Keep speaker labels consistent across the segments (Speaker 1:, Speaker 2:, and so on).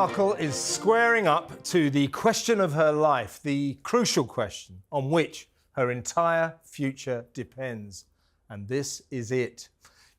Speaker 1: Markle is squaring up to the question of her life, the crucial question on which her entire future depends. And this is it.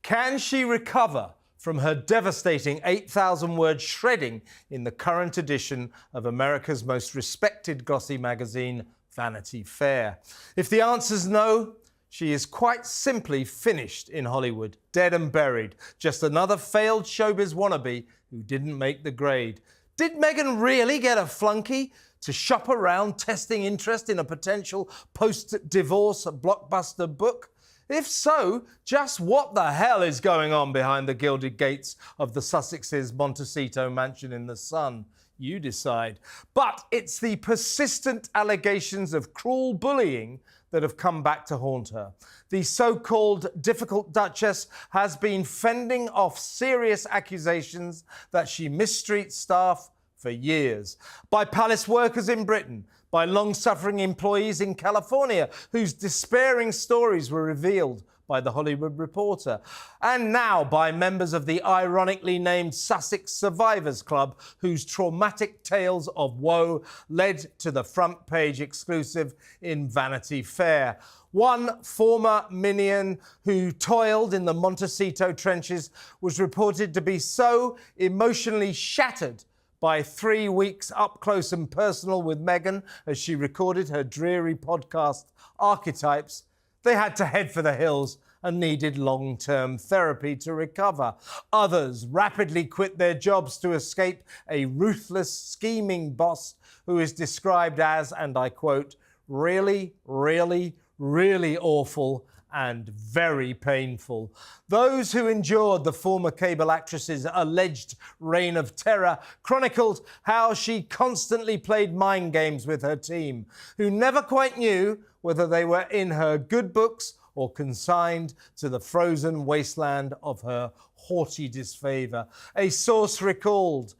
Speaker 1: Can she recover from her devastating 8,000-word shredding in the current edition of America's most respected glossy magazine, Vanity Fair? If the answer's no, she is quite simply finished in Hollywood, dead and buried. Just another failed showbiz wannabe who didn't make the grade. Did Meghan really get a flunky to shop around testing interest in a potential post-divorce blockbuster book? If so, just what the hell is going on behind the gilded gates of the Sussexes' Montecito mansion in the sun? You decide. But it's the persistent allegations of cruel bullying that have come back to haunt her. The so-called difficult Duchess has been fending off serious accusations that she mistreats staff for years. By palace workers in Britain, by long-suffering employees in California whose despairing stories were revealed by The Hollywood Reporter, and now by members of the ironically named Sussex Survivors Club whose traumatic tales of woe led to the front page exclusive in Vanity Fair. One former minion who toiled in the Montecito trenches was reported to be so emotionally shattered by 3 weeks up close and personal with Meghan as she recorded her dreary podcast Archetypes, they had to head for the hills and needed long-term therapy to recover. Others rapidly quit their jobs to escape a ruthless, scheming boss who is described as, and I quote, really, really, really awful and very painful. Those who endured the former cable actress's alleged reign of terror chronicled how she constantly played mind games with her team, who never quite knew whether they were in her good books or consigned to the frozen wasteland of her haughty disfavour. A source recalled,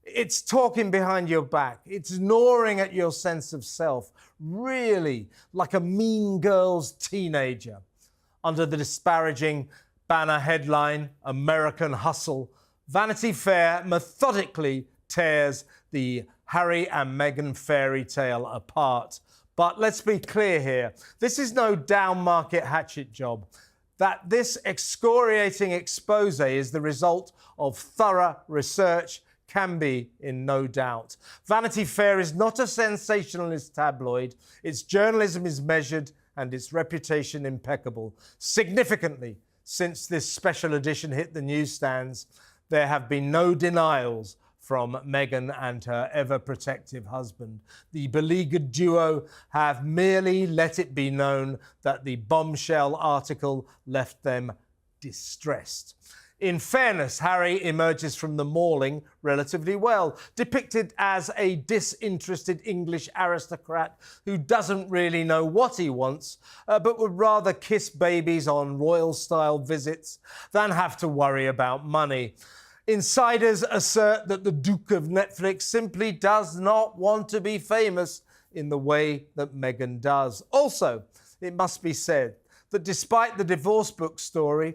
Speaker 1: "It's talking behind your back. It's gnawing at your sense of self, really like a mean girl's teenager." Under the disparaging banner headline, American Hustle, Vanity Fair methodically tears the Harry and Meghan fairy tale apart. But let's be clear here, this is no down-market hatchet job. That this excoriating expose is the result of thorough research can be in no doubt. Vanity Fair is not a sensationalist tabloid. Its journalism is measured and its reputation impeccable. Significantly, since this special edition hit the newsstands, there have been no denials from Meghan and her ever-protective husband. The beleaguered duo have merely let it be known that the bombshell article left them distressed. In fairness, Harry emerges from the mauling relatively well, depicted as a disinterested English aristocrat who doesn't really know what he wants, but would rather kiss babies on royal-style visits than have to worry about money. Insiders assert that the Duke of Netflix simply does not want to be famous in the way that Meghan does. Also, it must be said that despite the divorce book story,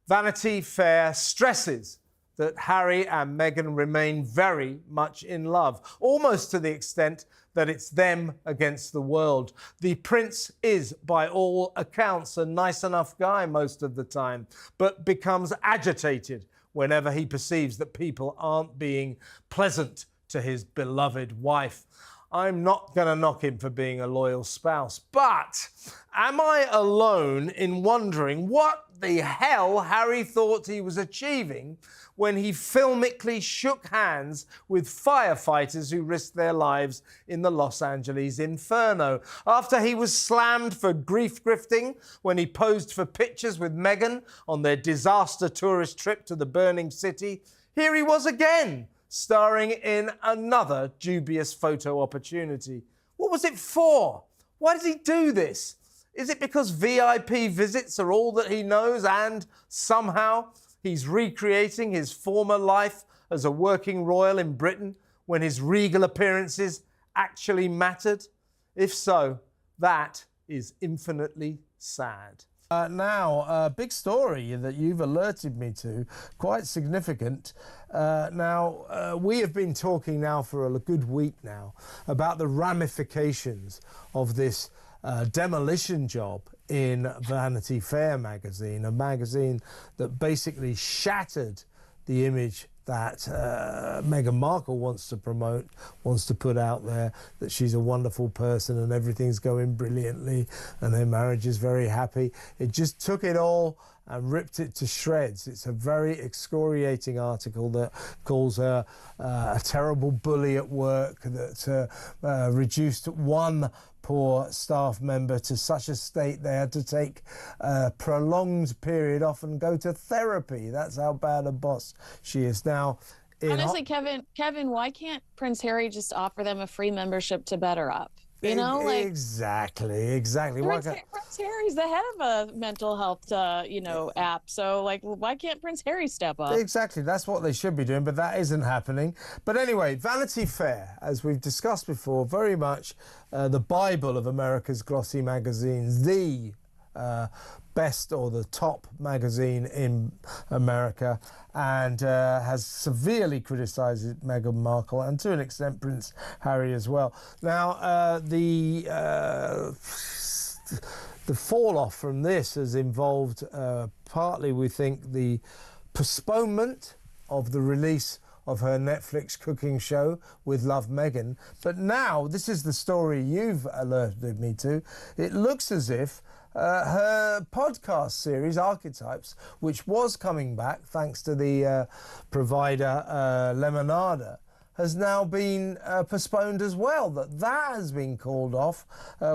Speaker 1: Vanity Fair stresses that Harry and Meghan remain very much in love, almost to the extent that it's them against the world. The prince is, by all accounts, a nice enough guy most of the time, but becomes agitated whenever he perceives that people aren't being pleasant to his beloved wife. I'm not going to knock him for being a loyal spouse, but am I alone in wondering what the hell Harry thought he was achieving when he filmically shook hands with firefighters who risked their lives in the Los Angeles inferno? After he was slammed for grief grifting when he posed for pictures with Meghan on their disaster tourist trip to the burning city, here he was again, starring in another dubious photo opportunity. What was it for? Why did he do this? Is it because VIP visits are all that he knows and, somehow, he's recreating his former life as a working royal in Britain when his regal appearances actually mattered? If so, that is infinitely sad. Now, a big story that you've alerted me to, quite significant. We have been talking now for a good week now about the ramifications of this demolition job in Vanity Fair magazine, a magazine that basically shattered the image that Meghan Markle wants to promote, wants to put out there, that she's a wonderful person and everything's going brilliantly and their marriage is very happy. It just took it all and ripped it to shreds. It's a very excoriating article that calls her a terrible bully at work, that reduced one poor staff member to such a state they had to take a prolonged period off and go to therapy. That's how bad a boss she is. Now,
Speaker 2: honestly, Kevin, why can't Prince Harry just offer them a free membership to Better Up? You know, like
Speaker 1: exactly.
Speaker 2: Prince Harry's the head of a mental health, app. So, like, why can't Prince Harry step up?
Speaker 1: Exactly. That's what they should be doing, but that isn't happening. But anyway, Vanity Fair, as we've discussed before, very much the Bible of America's glossy magazines, the best or the top magazine in America, and has severely criticised Meghan Markle and to an extent Prince Harry as well. Now, the fall off from this has involved partly, we think, the postponement of the release of her Netflix cooking show with Love Meghan. But now, this is the story you've alerted me to, it looks as if her podcast series, Archetypes, which was coming back thanks to the provider Lemonada, has now been postponed as well. That has been called off,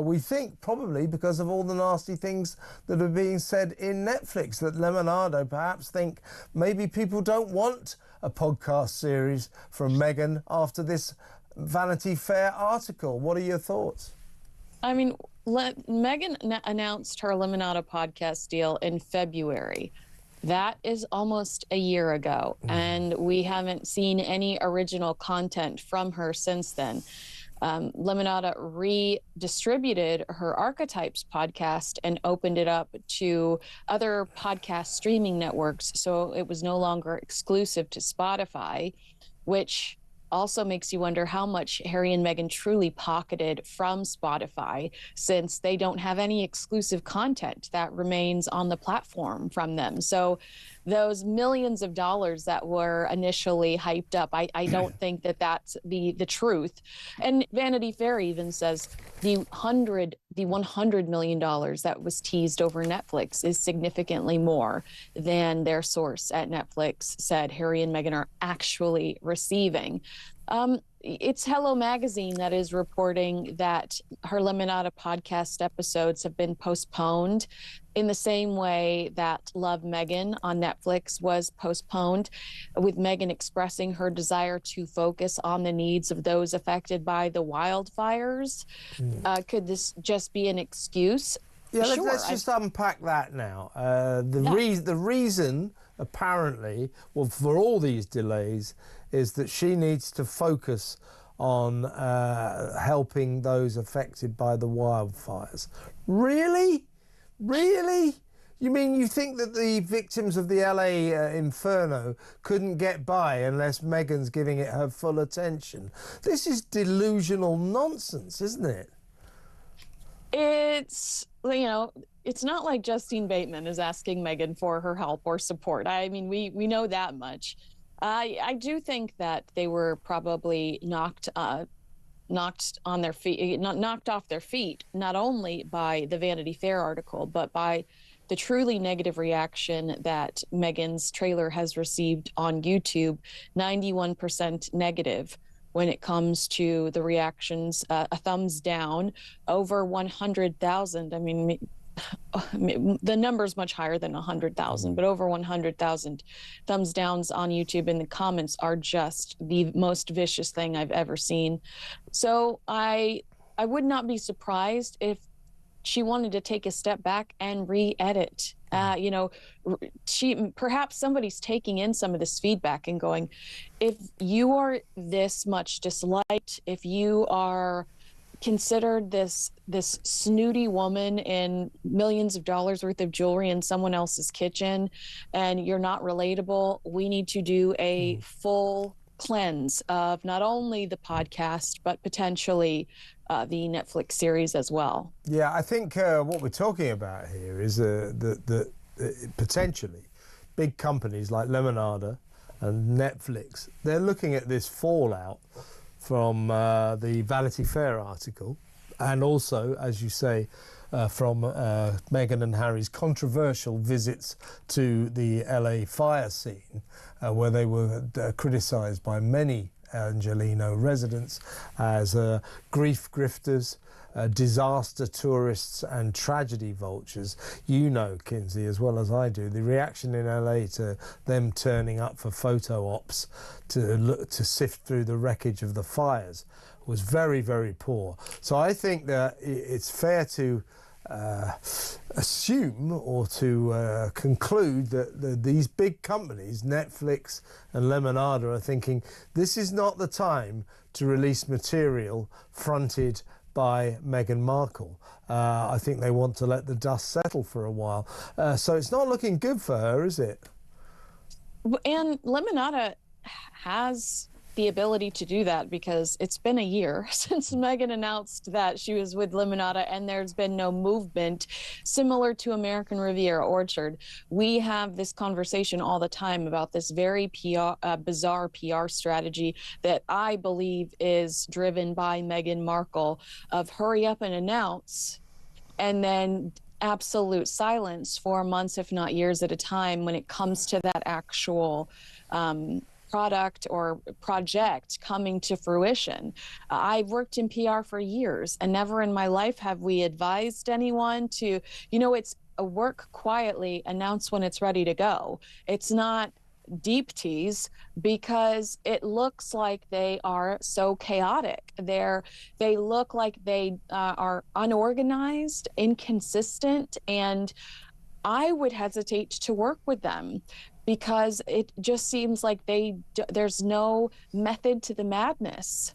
Speaker 1: we think probably because of all the nasty things that are being said in Netflix, that Lemonado perhaps think maybe people don't want a podcast series from Meghan after this Vanity Fair article. What are your thoughts?
Speaker 2: I mean, Meghan announced her Lemonada podcast deal in February. That is almost a year ago, and we haven't seen any original content from her since then. Lemonada redistributed her Archetypes podcast and opened it up to other podcast streaming networks, so it was no longer exclusive to Spotify, which also makes you wonder how much Harry and Meghan truly pocketed from Spotify, since they don't have any exclusive content that remains on the platform from them. So those millions of dollars that were initially hyped up, I don't think that that's the truth. And Vanity Fair even says the $100 million that was teased over Netflix is significantly more than their source at Netflix said Harry and Meghan are actually receiving. It's Hello Magazine that is reporting that her Lemonada podcast episodes have been postponed in the same way that Love Meghan on Netflix was postponed, with Meghan expressing her desire to focus on the needs of those affected by the wildfires. Could this just be an excuse?
Speaker 1: Yeah,
Speaker 2: sure.
Speaker 1: let's just unpack that now. The reason, apparently, for all these delays is that she needs to focus on helping those affected by the wildfires. Really? Really? You mean you think that the victims of the LA inferno couldn't get by unless Meghan's giving it her full attention? This is delusional nonsense, isn't it?
Speaker 2: It's, it's not like Justine Bateman is asking Meghan for her help or support. I mean, we know that much. I do think that they were probably knocked on their feet, knocked off their feet, not only by the Vanity Fair article, but by the truly negative reaction that Meghan's trailer has received on YouTube. 91% negative when it comes to the reactions, a thumbs down, over 100,000. I mean, the number's much higher than 100,000, but over 100,000 thumbs downs on YouTube, and the comments are just the most vicious thing I've ever seen. So I would not be surprised if she wanted to take a step back and re-edit. Perhaps somebody's taking in some of this feedback and going, if you are this much disliked, if you are considered this snooty woman in millions of dollars worth of jewelry in someone else's kitchen, and you're not relatable, we need to do a full cleanse of not only the podcast but potentially the Netflix series as well.
Speaker 1: Yeah, I think what we're talking about here is the potentially big companies like Lemonada and Netflix, they're looking at this fallout from the Vanity Fair article, and also, as you say, from Meghan and Harry's controversial visits to the LA fire scene, where they were criticised by many Angelino residents as grief grifters, disaster tourists and tragedy vultures. You know, Kinsey, as well as I do, the reaction in LA to them turning up for photo ops to sift through the wreckage of the fires was very, very poor. So I think that it's fair to assume or to conclude that these big companies, Netflix and Lemonada, are thinking this is not the time to release material fronted by Meghan Markle. I think they want to let the dust settle for a while. So it's not looking good for her, is it?
Speaker 2: And Lemonada has the ability to do that, because it's been a year since Meghan announced that she was with Lemonada, and there's been no movement. Similar to American Riviera Orchard, we have this conversation all the time about this very bizarre PR strategy that I believe is driven by Meghan Markle, of hurry up and announce, and then absolute silence for months, if not years at a time, when it comes to that actual product or project coming to fruition. I've worked in PR for years, and never in my life have we advised anyone to, it's a work quietly, announce when it's ready to go. It's not deep tease, because it looks like they are so chaotic. They look like they are unorganized, inconsistent, and I would hesitate to work with them, because it just seems like there's no method to the madness.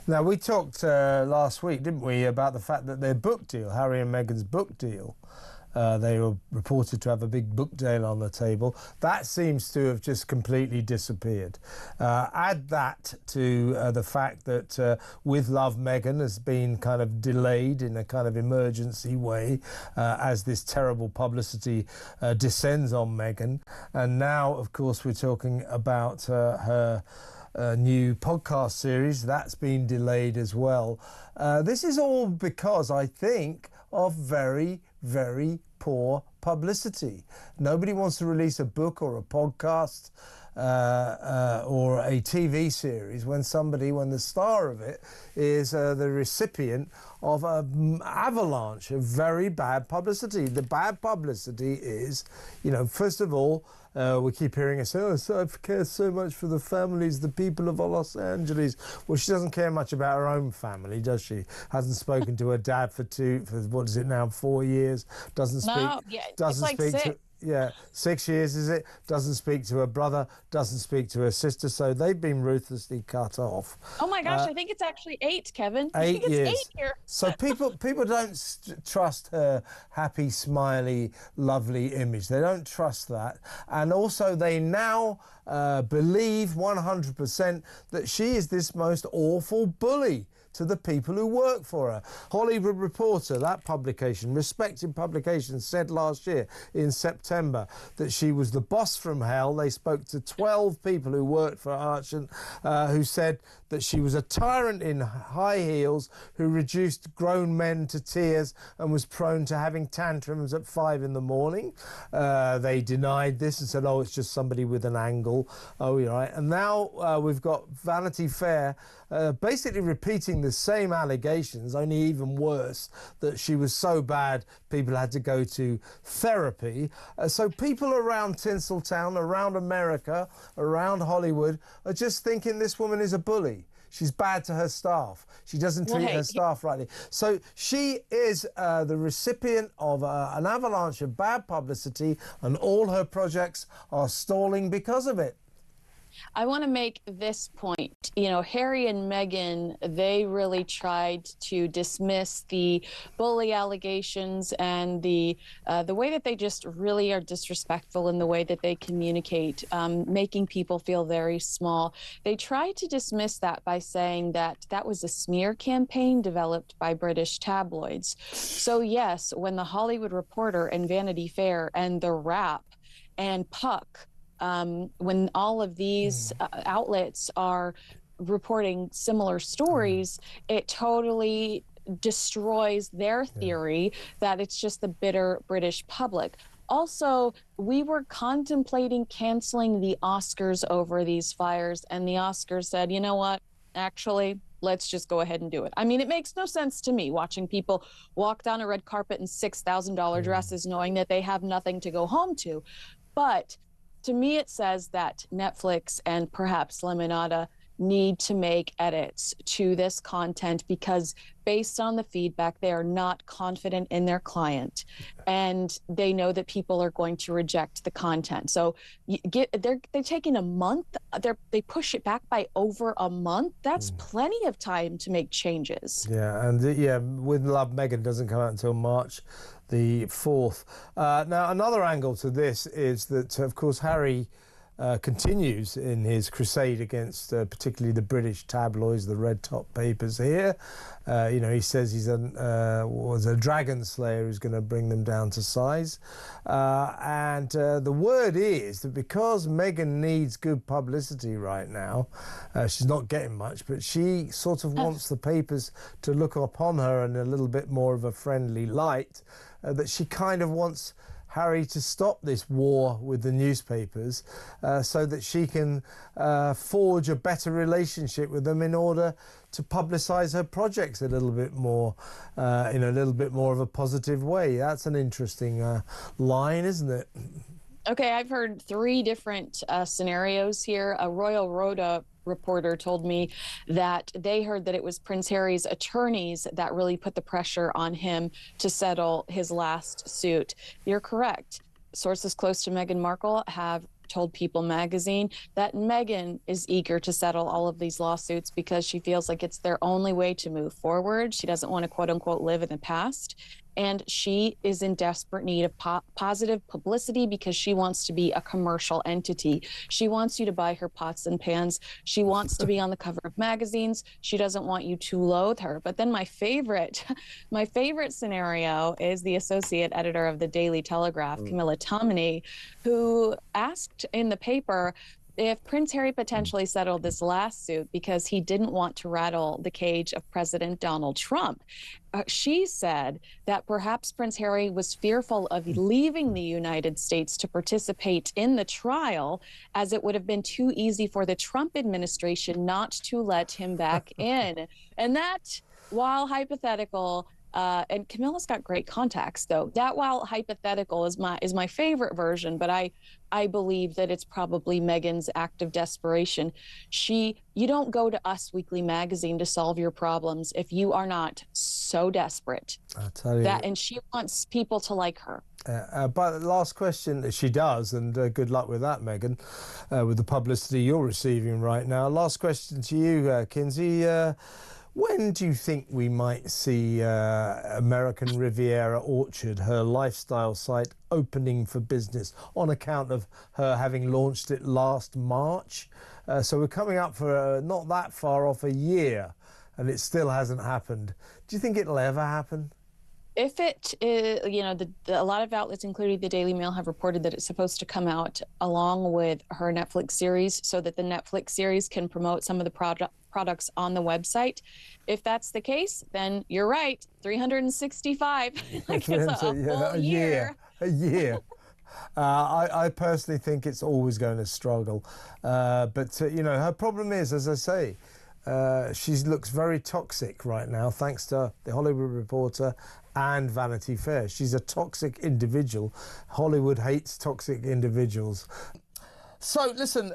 Speaker 1: Now, we talked last week, didn't we, about the fact that their book deal, Harry and Meghan's book deal, they were reported to have a big book deal on the table. That seems to have just completely disappeared. Add that to the fact that With Love Meghan has been kind of delayed in a kind of emergency way as this terrible publicity descends on Meghan. And now, of course, we're talking about her new podcast series. That's been delayed as well. This is all because, I think, of very, very poor publicity. Nobody wants to release a book or a podcast or a TV series when the star of it is the recipient of an avalanche of very bad publicity. The bad publicity is, first of all, we keep hearing her say, I care so much for the families, the people of Los Angeles. Well, she doesn't care much about her own family, does she? Hasn't spoken to her dad for what is it now, 4 years? Doesn't speak to 6 years, is it? Doesn't speak to her brother, doesn't speak to her sister, so they've been ruthlessly cut off.
Speaker 2: Oh my gosh, I think it's actually 8, Kevin.
Speaker 1: 8 years.
Speaker 2: 8 here.
Speaker 1: So people don't trust her happy, smiley, lovely image. They don't trust that. And also they now believe 100% that she is this most awful bully to the people who work for her. Hollywood Reporter, that publication, respected publication, said last year in September that she was the boss from hell. They spoke to 12 people who worked for Archant, who said that she was a tyrant in high heels who reduced grown men to tears and was prone to having tantrums at 5 in the morning. They denied this and said, it's just somebody with an angle. Oh, you're right. And now we've got Vanity Fair basically repeating the same allegations, only even worse, that she was so bad people had to go to therapy. So people around Tinseltown, around America, around Hollywood are just thinking this woman is a bully. She's bad to her staff. She doesn't treat her staff rightly. So she is the recipient of an avalanche of bad publicity, and all her projects are stalling because of it.
Speaker 2: I want to make this point. You know, Harry and Meghan, they really tried to dismiss the bully allegations and the way that they just really are disrespectful in the way that they communicate, making people feel very small. They tried to dismiss that by saying that that was a smear campaign developed by British tabloids. So yes, when the Hollywood Reporter and Vanity Fair and The Wrap and Puck, when all of these outlets are reporting similar stories, it totally destroys their theory that it's just the bitter British public. Also, we were contemplating canceling the Oscars over these fires, and the Oscars said, you know what, actually, let's just go ahead and do it. I mean, it makes no sense to me watching people walk down a red carpet in $6,000 dresses knowing that they have nothing to go home to. But to me, it says that Netflix and perhaps Lemonada need to make edits to this content because based on the feedback, they are not confident in their client and they know that people are going to reject the content. So they're taking a month. They push it back by over a month. That's plenty of time to make changes.
Speaker 1: Yeah, and With Love, Meghan doesn't come out until March the 4th. Now, another angle to this is that, of course, Harry continues in his crusade against particularly the British tabloids, the red top papers here. You know, he says he's a dragon slayer who's going to bring them down to size. And the word is that because Meghan needs good publicity right now, she's not getting much, but she sort of wants the papers to look upon her in a little bit more of a friendly light, that she kind of wants Harry to stop this war with the newspapers so that she can forge a better relationship with them in order to publicise her projects a little bit more, in a little bit more of a positive way. That's an interesting line, isn't it?
Speaker 2: Okay, I've heard 3 different scenarios here. A Royal Rhoda reporter told me that they heard that it was Prince Harry's attorneys that really put the pressure on him to settle his last suit. You're correct. Sources close to Meghan Markle have told People magazine that Meghan is eager to settle all of these lawsuits because she feels like it's their only way to move forward. She doesn't want to, quote unquote, live in the past. And she is in desperate need of positive publicity because she wants to be a commercial entity. She wants you to buy her pots and pans. She wants to be on the cover of magazines. She doesn't want you to loathe her. But then my favorite scenario is the associate editor of the Daily Telegraph, Camilla Tominey, who asked in the paper if Prince Harry potentially settled this last suit because he didn't want to rattle the cage of President Donald Trump. She said that perhaps Prince Harry was fearful of leaving the United States to participate in the trial, as it would have been too easy for the Trump administration not to let him back in. And that, while hypothetical, and Camilla's got great contacts, though. That, while hypothetical, is my favorite version, but I believe that it's probably Meghan's act of desperation. You don't go to Us Weekly magazine to solve your problems if you are not so desperate.
Speaker 1: I'll tell you.
Speaker 2: And she wants people to like her.
Speaker 1: But the last question, she does, and good luck with that, Meghan, with the publicity you're receiving right now. Last question to you, Kinsey. When do you think we might see American Riviera Orchard, her lifestyle site, opening for business on account of her having launched it last March? So we're coming up for not that far off a year, and it still hasn't happened. Do you think it'll ever happen?
Speaker 2: If it is, a lot of outlets, including the Daily Mail, have reported that it's supposed to come out along with her Netflix series so that the Netflix series can promote some of the products on the website. If that's the case, then you're right. 365, like it's a whole year.
Speaker 1: A year. I personally think it's always going to struggle. But her problem is, as I say, she looks very toxic right now, thanks to The Hollywood Reporter and Vanity Fair. She's a toxic individual. Hollywood hates toxic individuals. So, listen,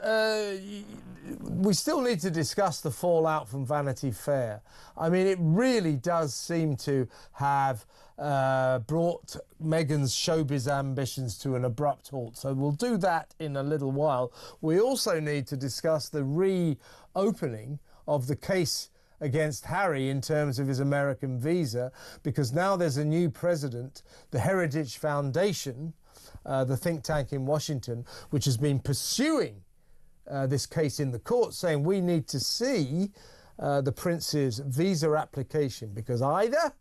Speaker 1: we still need to discuss the fallout from Vanity Fair. I mean, it really does seem to have brought Meghan's showbiz ambitions to an abrupt halt. So we'll do that in a little while. We also need to discuss the reopening of the case against Harry in terms of his American visa, because now there's a new president, the Heritage Foundation, the think tank in Washington, which has been pursuing this case in the court, saying we need to see the prince's visa application, because either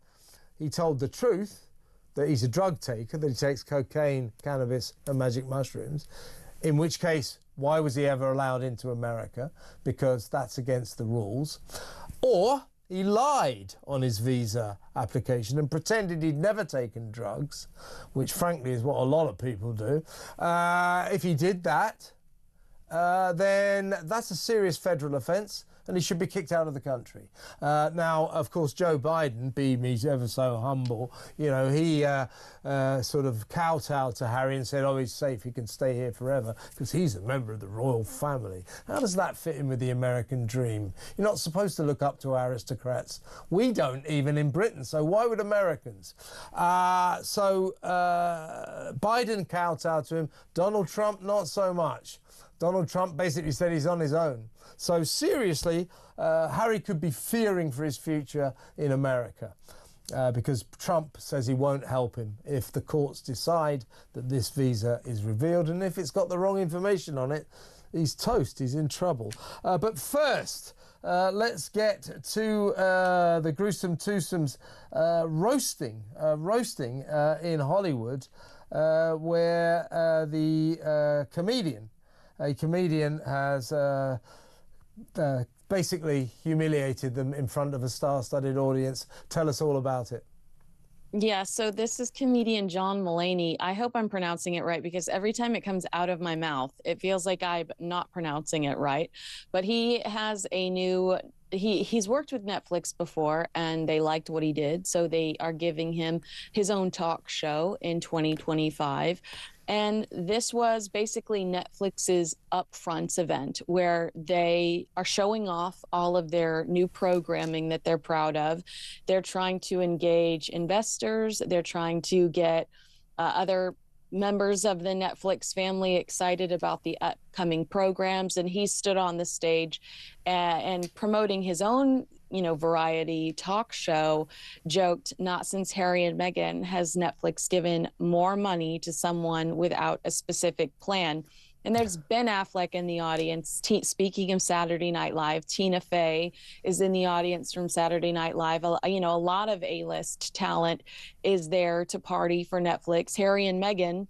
Speaker 1: he told the truth, that he's a drug taker, that he takes cocaine, cannabis and magic mushrooms, in which case, why was he ever allowed into America? Because that's against the rules. Or he lied on his visa application and pretended he'd never taken drugs, which frankly is what a lot of people do. If he did that, then that's a serious federal offence and he should be kicked out of the country. Now, of course, Joe Biden, being he's ever so humble, you know, he sort of kowtowed to Harry and said, oh, he's safe, he can stay here forever because he's a member of the royal family. How does that fit in with the American dream? You're not supposed to look up to aristocrats. We don't, even in Britain, so why would Americans? Biden kowtowed to him. Donald Trump, not so much. Donald Trump basically said he's on his own. So seriously, Harry could be fearing for his future in America because Trump says he won't help him if the courts decide that this visa is revealed, and if it's got the wrong information on it, he's toast, he's in trouble. But first, let's get to the gruesome twosomes roasting in Hollywood, where a comedian has basically humiliated them in front of a star-studded audience. Tell us all about it.
Speaker 2: Yeah, so this is comedian John Mulaney. I hope I'm pronouncing it right because every time it comes out of my mouth, it feels like I'm not pronouncing it right. But he has a new... He's worked with Netflix before and they liked what he did, so they are giving him his own talk show in 2025. And this was basically Netflix's upfronts event where they are showing off all of their new programming that they're proud of. They're trying to engage investors. They're trying to get other members of the Netflix family excited about the upcoming programs. And he stood on the stage and promoting his own, variety talk show, joked, not since Harry and Meghan has Netflix given more money to someone without a specific plan. And there's Ben Affleck in the audience. Speaking of Saturday Night Live, Tina Fey is in the audience from Saturday Night Live. A lot of A-list talent is there to party for Netflix. Harry and Meghan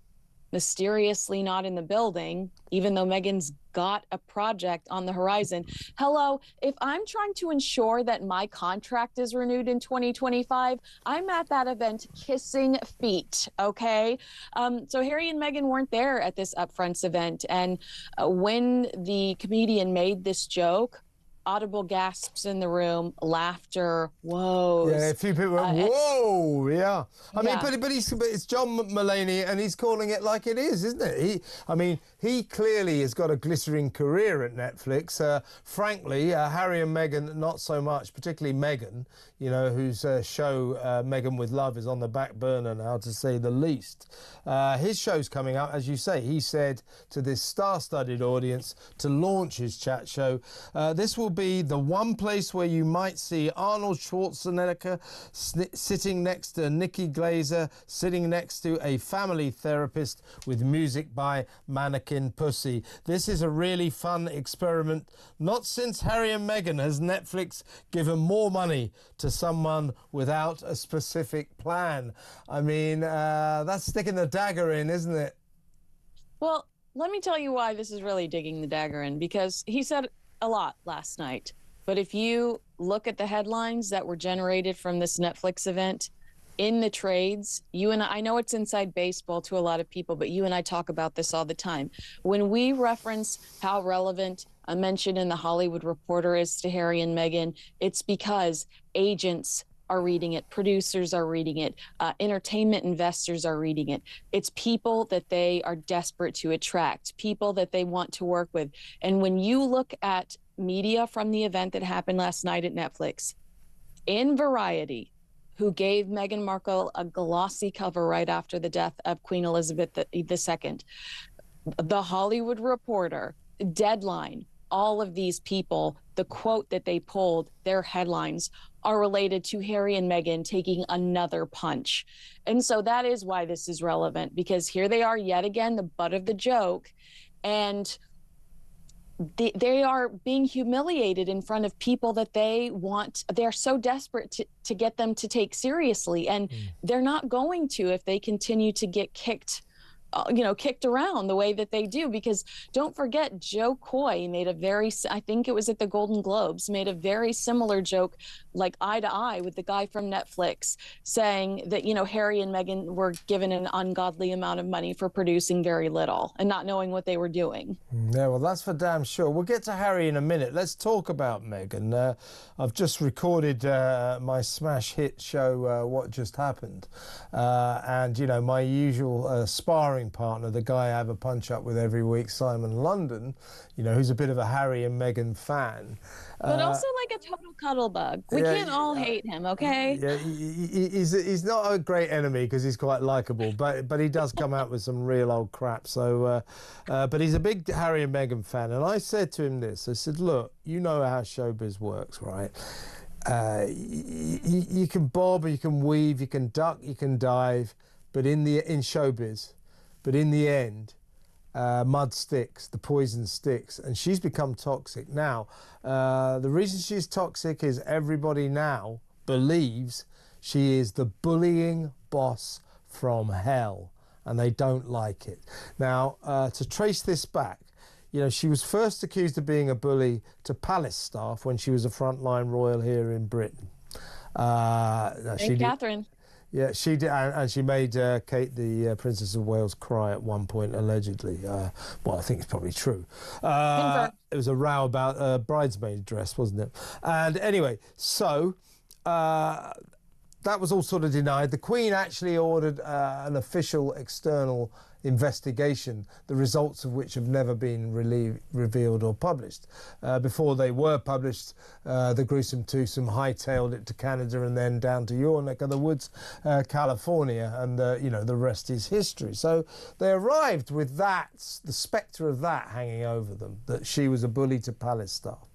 Speaker 2: mysteriously not in the building, even though Meghan's got a project on the horizon. Hello, if I'm trying to ensure that my contract is renewed in 2025, I'm at that event kissing feet, okay? So Harry and Meghan weren't there at this upfronts event. And when the comedian made this joke, audible gasps in the room, laughter, whoa.
Speaker 1: Yeah, a few people went, whoa, yeah. I mean, but it's John Mulaney and he's calling it like it is, isn't it? He clearly has got a glittering career at Netflix. Frankly, Harry and Meghan, not so much, particularly Meghan, whose show Meghan with Love is on the back burner now, to say the least. His show's coming out, as you say. He said to this star-studded audience to launch his chat show, this will be the one place where you might see Arnold Schwarzenegger sitting next to Nikki Glaser, sitting next to a family therapist with music by Mannequin Pussy. This is a really fun experiment. Not since Harry and Meghan has Netflix given more money to someone without a specific plan. I mean, that's sticking the dagger in, isn't it?
Speaker 2: Well, let me tell you why this is really digging the dagger in, because he said a lot last night. But if you look at the headlines that were generated from this Netflix event in the trades, you and I know it's inside baseball to a lot of people, but you and I talk about this all the time. When we reference how relevant a mention in the Hollywood Reporter is to Harry and Meghan, it's because agents are reading it, producers are reading it, entertainment investors are reading it. It's people that they are desperate to attract, people that they want to work with. And when you look at media from the event that happened last night at Netflix, in Variety, who gave Meghan Markle a glossy cover right after the death of Queen Elizabeth II, The Hollywood Reporter, Deadline, all of these people, the quote that they pulled, their headlines are related to Harry and Meghan taking another punch. And so that is why this is relevant, because here they are yet again, the butt of the joke. And they are being humiliated in front of people that they're so desperate to get them to take seriously. And they're not going to if they continue to get kicked around the way that they do. Because don't forget, Joe Coy made I think it was at the Golden Globes, made a very similar joke, like eye to eye with the guy from Netflix, saying that, Harry and Meghan were given an ungodly amount of money for producing very little and not knowing what they were doing.
Speaker 1: Yeah, well, that's for damn sure. We'll get to Harry in a minute. Let's talk about Meghan. I've just recorded my smash hit show, What Just Happened. And, my usual sparring partner, the guy I have a punch up with every week, Simon London, who's a bit of a Harry and Meghan fan.
Speaker 2: But also like a total cuddle bug. We can't all hate him, okay?
Speaker 1: Yeah, he's not a great enemy because he's quite likable, but he does come out with some real old crap. So, but he's a big Harry and Meghan fan. And I said to him this, I said, look, you know how showbiz works, right? You can bob, you can weave, you can duck, you can dive, but in showbiz, but in the end, mud sticks, the poison sticks, and she's become toxic. Now, the reason she's toxic is everybody now believes she is the bullying boss from hell, and they don't like it. Now, to trace this back, she was first accused of being a bully to palace staff when she was a frontline royal here in Britain.
Speaker 2: Catherine.
Speaker 1: Yeah, she did, and she made Kate, the Princess of Wales, cry at one point, allegedly. Well, I think it's probably true. It was a row about a bridesmaid dress, wasn't it? And anyway, so that was all sort of denied. The Queen actually ordered an official external investigation, the results of which have never been revealed or published. Before they were published, the gruesome twosome hightailed it to Canada and then down to your neck of the woods, California, and the rest is history. So they arrived with that, the spectre of that hanging over them, that she was a bully to palace staff.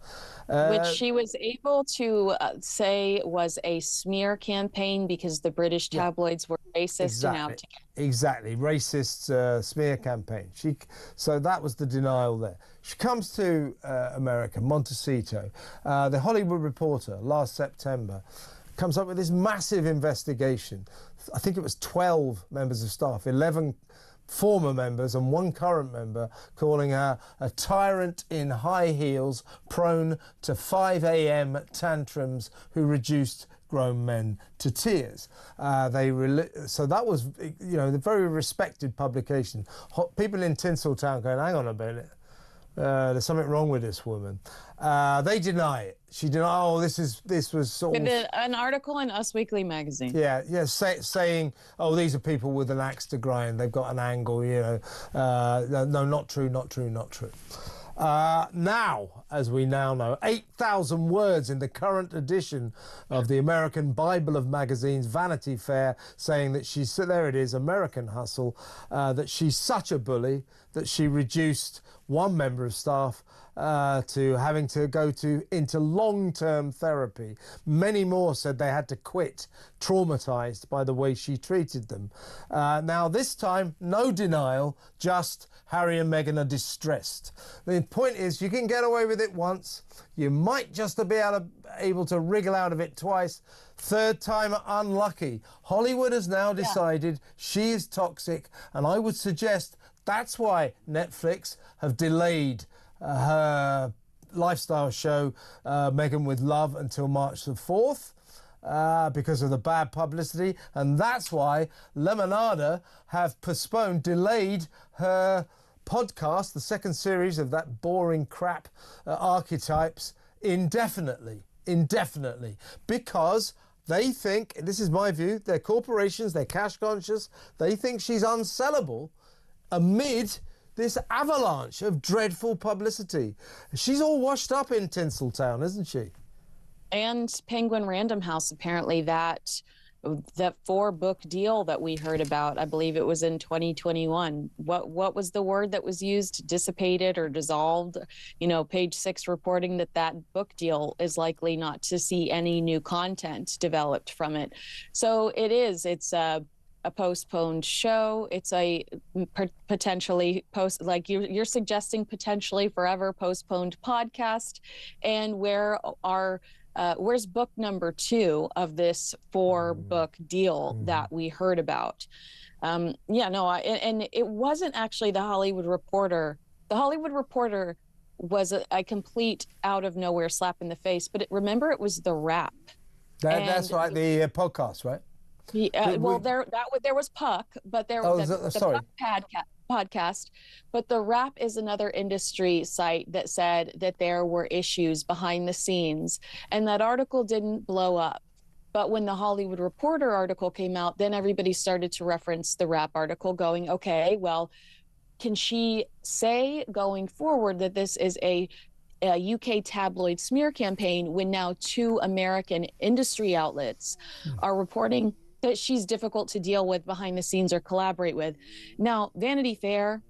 Speaker 2: Which she was able to say was a smear campaign because the British tabloids were racist and out to get.
Speaker 1: Exactly, racist smear campaign. So that was the denial there. She comes to America, Montecito. The Hollywood Reporter last September comes up with this massive investigation. I think it was 12 members of staff, 11 former members and one current member, calling her a tyrant in high heels, prone to 5 a.m. tantrums, who reduced grown men to tears. So that was, the very respected publication. People in Tinseltown going, hang on a minute, there's something wrong with this woman. They deny it. She denied, this was sort of...
Speaker 2: An article in Us Weekly magazine.
Speaker 1: Yeah, saying, oh, these are people with an axe to grind. They've got an angle, no, not true, not true, not true. Now, as we now know, 8,000 words in the current edition of the American Bible of magazines, Vanity Fair, saying that there it is, American Hustle, that she's such a bully that she reduced one member of staff to having to go into long-term therapy. Many more said they had to quit, traumatised by the way she treated them. Now, this time, no denial, just Harry and Meghan are distressed. The point is, you can get away with it once. You might just be able to wriggle out of it twice. Third time, unlucky. Hollywood has now decided she is toxic, and I would suggest that's why Netflix have delayed her lifestyle show, Meghan with Love, until March the 4th. Because of the bad publicity, and that's why Lemonada have delayed her podcast, the second series of that boring crap, Archetypes, indefinitely, because They think, this is my view, they're corporations, they're cash conscious, they think she's unsellable amid this avalanche of dreadful publicity. She's all washed up in Tinseltown, isn't she?
Speaker 2: And Penguin Random House, apparently that 4-book deal that we heard about, I believe it was in 2021. What was the word that was used? Dissipated or dissolved? You know, Page 6 reporting that book deal is likely not to see any new content developed from it. So it's a postponed show. It's a potentially like you're suggesting potentially forever postponed podcast. And where's book number 2 of this 4-book deal that we heard about? And it wasn't actually the Hollywood Reporter. The Hollywood Reporter was a complete out of nowhere slap in the face, but remember it was the Wrap.
Speaker 1: That's right, the podcast, right?
Speaker 2: There was Puck, but there was the Puck podcast. But the Wrap is another industry site that said that there were issues behind the scenes, and that article didn't blow up. But when the Hollywood Reporter article came out, then everybody started to reference the Wrap article, going, okay, well, can she say going forward that this is a UK tabloid smear campaign when now 2 American industry outlets are reporting that she's difficult to deal with behind the scenes or collaborate with? Now, Vanity Fair,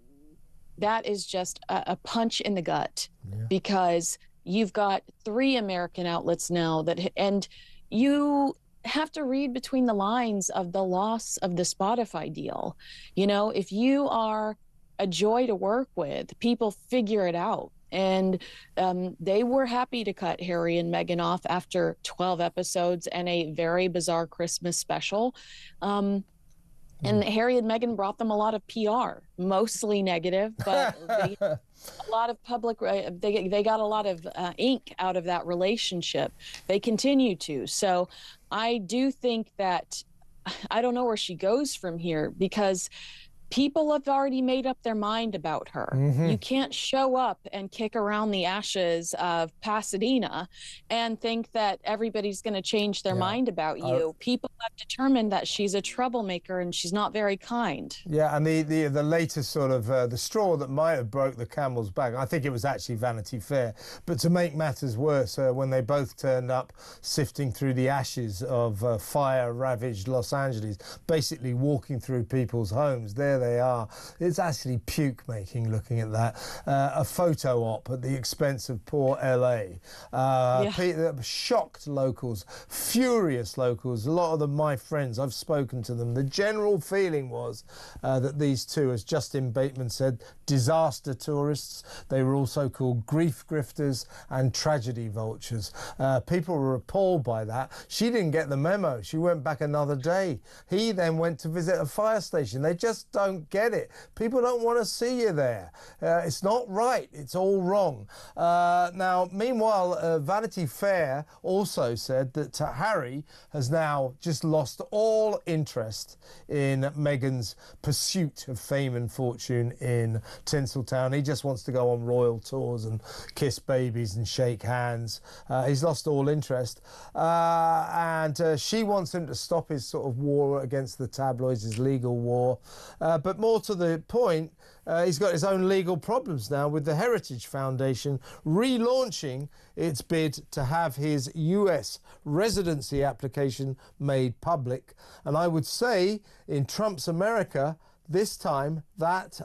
Speaker 2: that is just a punch in the gut, because you've got 3 American outlets now and you have to read between the lines of the loss of the Spotify deal. You know, if you are a joy to work with, people figure it out. And they were happy to cut Harry and Meghan off after 12 episodes and a very bizarre Christmas special. And Harry and Meghan brought them a lot of PR, mostly negative, but a lot of public, they got a lot of ink out of that relationship. They continue to. So I do think that, I don't know where she goes from here, because people have already made up their mind about her. You can't show up and kick around the ashes of Pasadena and think that everybody's going to change their mind about you. People have determined that she's a troublemaker and she's not very kind. Yeah, and the latest sort of the straw that might have broke the camel's back, I think it was actually Vanity Fair. But to make matters worse, when they both turned up sifting through the ashes of fire-ravaged Los Angeles, basically walking through people's homes, there they are. It's actually puke-making looking at that. A photo op at the expense of poor LA. Shocked locals, furious locals. A lot of them, my friends, I've spoken to them. The general feeling was that these 2, as Justin Bateman said, disaster tourists. They were also called grief grifters and tragedy vultures. People were appalled by that. She didn't get the memo. She went back another day. He then went to visit a fire station. They just don't get it. People don't want to see you there. It's not right. It's all wrong. Now, meanwhile, Vanity Fair also said that Harry has now just lost all interest in Meghan's pursuit of fame and fortune in Tinseltown. He just wants to go on royal tours and kiss babies and shake hands. He's lost all interest. And she wants him to stop his sort of war against the tabloids, his legal war. But more to the point, he's got his own legal problems now with the Heritage Foundation relaunching its bid to have his US residency application made public. And I would say in Trump's America, this time that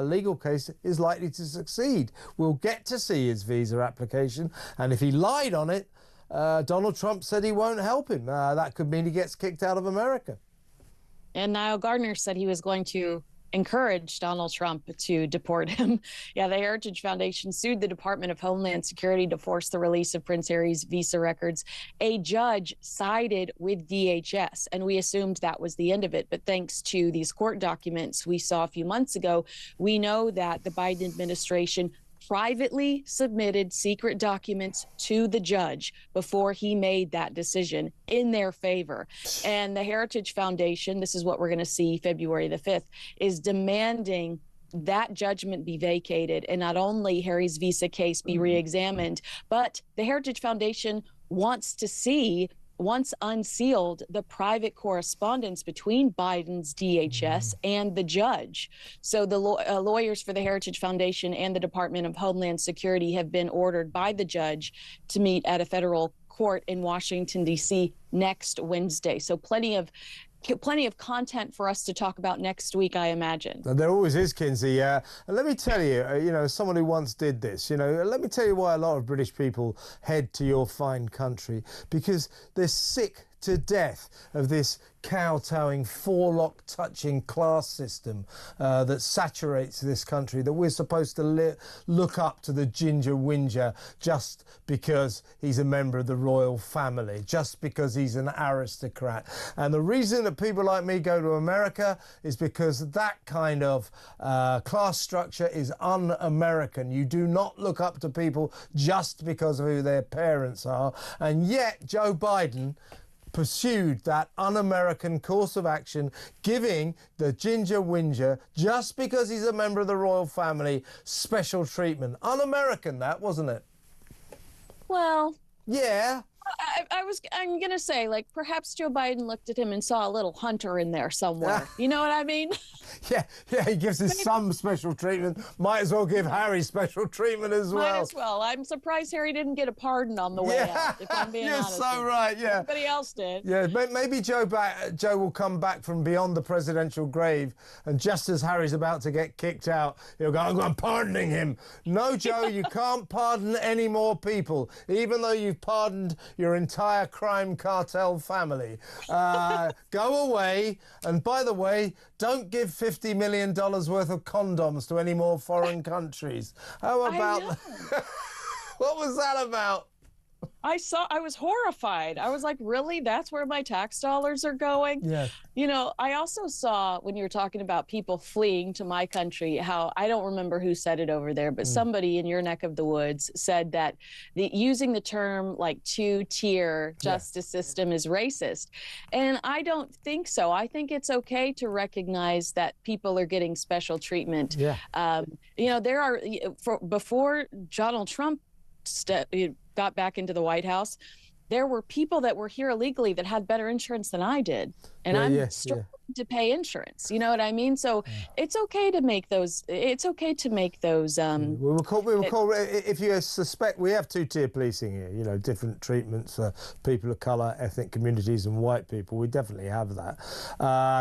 Speaker 2: legal case is likely to succeed. We'll get to see his visa application, and if he lied on it, Donald Trump said he won't help him. That could mean he gets kicked out of America. And Niall Gardner said he was going to encourage Donald Trump to deport him. Yeah, the Heritage Foundation sued the Department of Homeland Security to force the release of Prince Harry's visa records. A judge sided with DHS, and we assumed that was the end of it. But thanks to these court documents we saw a few months ago, we know that the Biden administration privately submitted secret documents to the judge before he made that decision in their favor. And the Heritage Foundation, this is what we're going to see February the 5th, is demanding that judgment be vacated and not only Harry's visa case be re-examined, but the Heritage Foundation wants to see once unsealed the private correspondence between Biden's DHS and the judge. So the lawyers for the Heritage Foundation and the Department of Homeland Security have been ordered by the judge to meet at a federal court in Washington, D.C. next Wednesday. So plenty of content for us to talk about next week, I imagine.
Speaker 1: There always is, Kinsey. And let me tell you, as someone who once did this, let me tell you why a lot of British people head to your fine country, because they're sick to death of this kowtowing, forelock-touching class system that saturates this country, that we're supposed to look up to the ginger whinger just because he's a member of the royal family, just because he's an aristocrat. And the reason that people like me go to America is because that kind of class structure is un-American. You do not look up to people just because of who their parents are. And yet Joe Biden pursued that un-American course of action, giving the ginger whinger, just because he's a member of the royal family, special treatment. Un-American, that, wasn't it?
Speaker 2: Well,
Speaker 1: yeah.
Speaker 2: I'm going to say, like, perhaps Joe Biden looked at him and saw a little Hunter in there somewhere. You know what I mean?
Speaker 1: Yeah, he gives his son special treatment. Might as well give Harry special treatment as well.
Speaker 2: Might as well. I'm surprised Harry didn't get a pardon on the way out, if I'm being honest.
Speaker 1: You're so right, yeah.
Speaker 2: Everybody else did.
Speaker 1: Yeah, maybe Joe will come back from beyond the presidential grave, and just as Harry's about to get kicked out, he'll go, I'm pardoning him. No, Joe, you can't pardon any more people, even though you've pardoned your entire crime cartel family. Go away, and by the way, don't give $50 million worth of condoms to any more foreign countries. How about what was that about?
Speaker 2: I was horrified. I was like, really? That's where my tax dollars are going?
Speaker 1: Yeah.
Speaker 2: I also saw, when you were talking about people fleeing to my country, how, I don't remember who said it over there, but somebody in your neck of the woods said that using the term like two-tier justice system is racist. And I don't think so. I think it's okay to recognize that people are getting special treatment.
Speaker 1: Yeah.
Speaker 2: There are, before Donald Trump got back into the White House, there were people that were here illegally that had better insurance than I did. And I'm struggling to pay insurance. You know what I mean? So it's okay to make those. It's okay to make those.
Speaker 1: We'll call. If you suspect, we have two-tier policing here. Different treatments for people of colour, ethnic communities, and white people. We definitely have that.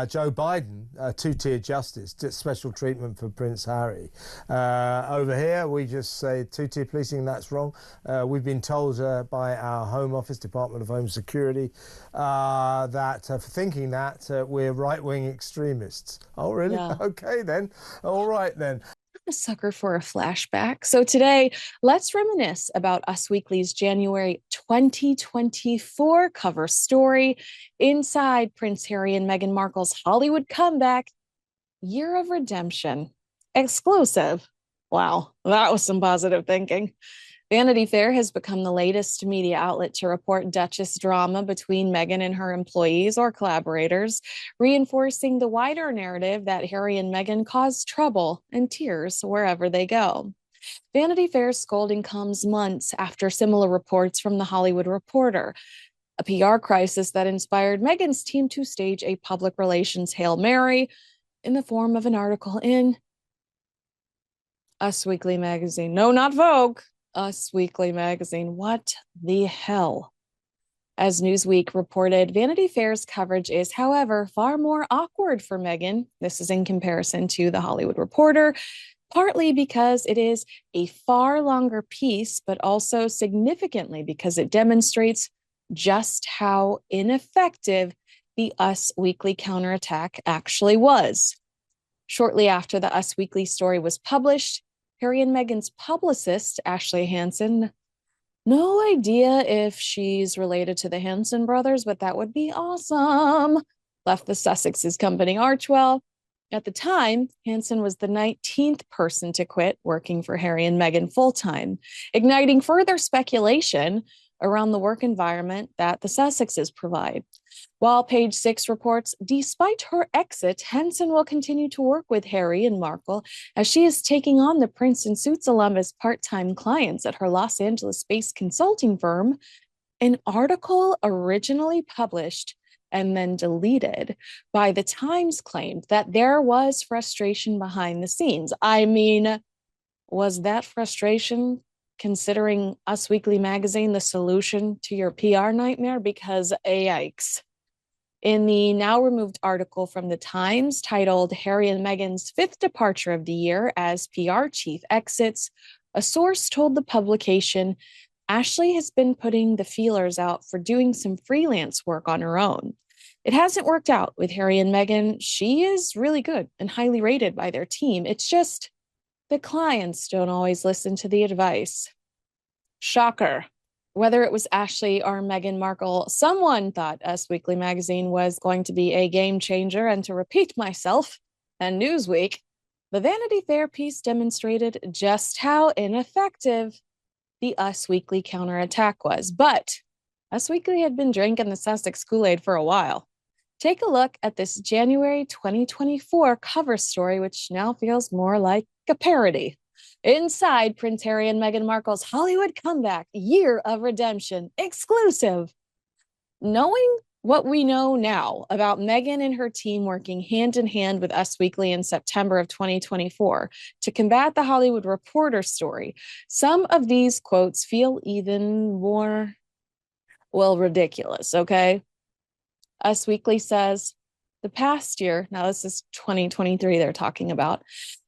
Speaker 1: Joe Biden, two-tier justice, special treatment for Prince Harry. Over here, we just say two-tier policing. That's wrong. We've been told by our Home Office, Department of Home Security, that for thinking that we're right-wing extremists. Oh, really?
Speaker 2: Yeah.
Speaker 1: Okay, then. All right, then.
Speaker 2: I'm a sucker for a flashback. So today, let's reminisce about Us Weekly's January 2024 cover story, Inside Prince Harry and Meghan Markle's Hollywood Comeback, Year of Redemption. Exclusive. Wow, that was some positive thinking. Vanity Fair has become the latest media outlet to report Duchess drama between Meghan and her employees or collaborators, reinforcing the wider narrative that Harry and Meghan cause trouble and tears wherever they go. Vanity Fair's scolding comes months after similar reports from The Hollywood Reporter, a PR crisis that inspired Meghan's team to stage a public relations Hail Mary in the form of an article in Us Weekly magazine. No, not Vogue. Us Weekly magazine. What the hell? As Newsweek reported, Vanity Fair's coverage is, however, far more awkward for Meghan. This is in comparison to The Hollywood Reporter, partly because it is a far longer piece, but also significantly because it demonstrates just how ineffective the Us Weekly counterattack actually was. Shortly after the Us Weekly story was published, Harry and Meghan's publicist, Ashley Hansen, no idea if she's related to the Hansen brothers, but that would be awesome, left the Sussexes company Archwell. At the time, Hansen was the 19th person to quit working for Harry and Meghan full-time, igniting further speculation around the work environment that the Sussexes provide. While Page Six reports, despite her exit, Hansen will continue to work with Harry and Markle as she is taking on the Prince and Suits alum as part-time clients at her Los Angeles-based consulting firm, An article originally published and then deleted by the Times claimed that there was frustration behind the scenes. I mean, was that frustration, considering Us Weekly magazine, the solution to your PR nightmare? Because yikes. In the now removed article from the Times titled Harry and Meghan's Fifth Departure of the Year as PR Chief Exits, a source told the publication Ashley has been putting the feelers out for doing some freelance work on her own. It hasn't worked out with Harry and Meghan. She is really good and highly rated by their team. It's just the clients don't always listen to the advice. Shocker. Whether it was Ashley or Meghan Markle, someone thought Us Weekly magazine was going to be a game changer. And to repeat myself, and Newsweek, the Vanity Fair piece demonstrated just how ineffective the Us Weekly counterattack was. But Us Weekly had been drinking the Sussex Kool-Aid for a while. Take a look at this January 2024 cover story, which now feels more like a parody. Inside Prince Harry and Meghan Markle's Hollywood comeback, Year of Redemption, exclusive. Knowing what we know now about Meghan and her team working hand in hand with Us Weekly in September of 2024 to combat the Hollywood Reporter story, some of these quotes feel even more, well, ridiculous, okay? Us Weekly says, the past year, now this is 2023 they're talking about,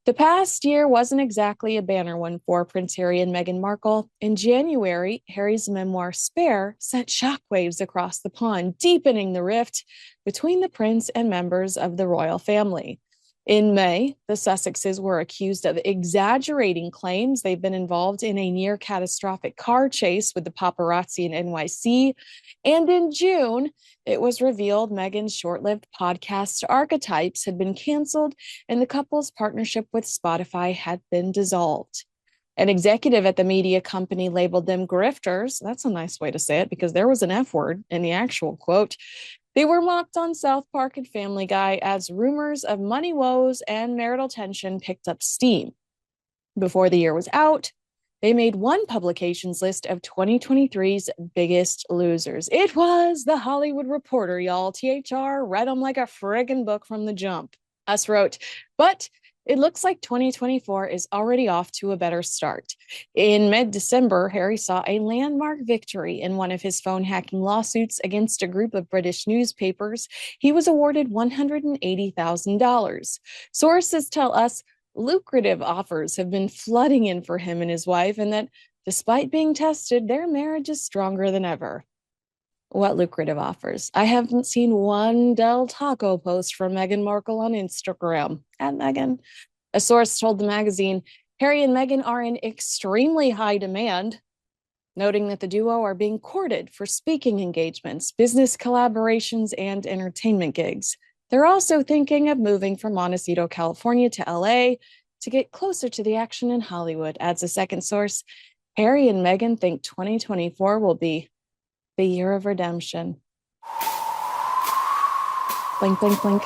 Speaker 2: the past year wasn't exactly a banner one for Prince Harry and Meghan Markle. In January, Harry's memoir Spare sent shockwaves across the pond, deepening the rift between the prince and members of the royal family. In May, the Sussexes were accused of exaggerating claims they've been involved in a near catastrophic car chase with the paparazzi in NYC. And in June, it was revealed Meghan's short-lived podcast Archetypes had been canceled and the couple's partnership with Spotify had been dissolved. An executive at the media company labeled them grifters. That's a nice way to say it because there was an F word in the actual quote. They were mocked on South Park and Family Guy as rumors of money woes and marital tension picked up steam. Before the year was out, they made one publication's list of 2023's biggest losers. It was the Hollywood Reporter, y'all. THR read them like a friggin' book from the jump. Us wrote, but it looks like 2024 is already off to a better start. In mid-December, Harry saw a landmark victory in one of his phone hacking lawsuits against a group of British newspapers. He was awarded $180,000. Sources tell us lucrative offers have been flooding in for him and his wife, and that despite being tested, their marriage is stronger than ever. What lucrative offers? I haven't seen one Del Taco post from Meghan Markle on Instagram. At Meghan. A source told the magazine, Harry and Meghan are in extremely high demand, noting that the duo are being courted for speaking engagements, business collaborations, and entertainment gigs. They're also thinking of moving from Montecito, California to LA to get closer to the action in Hollywood. Adds a second source, Harry and Meghan think 2024 will be the year of redemption. Blink, blink, blink.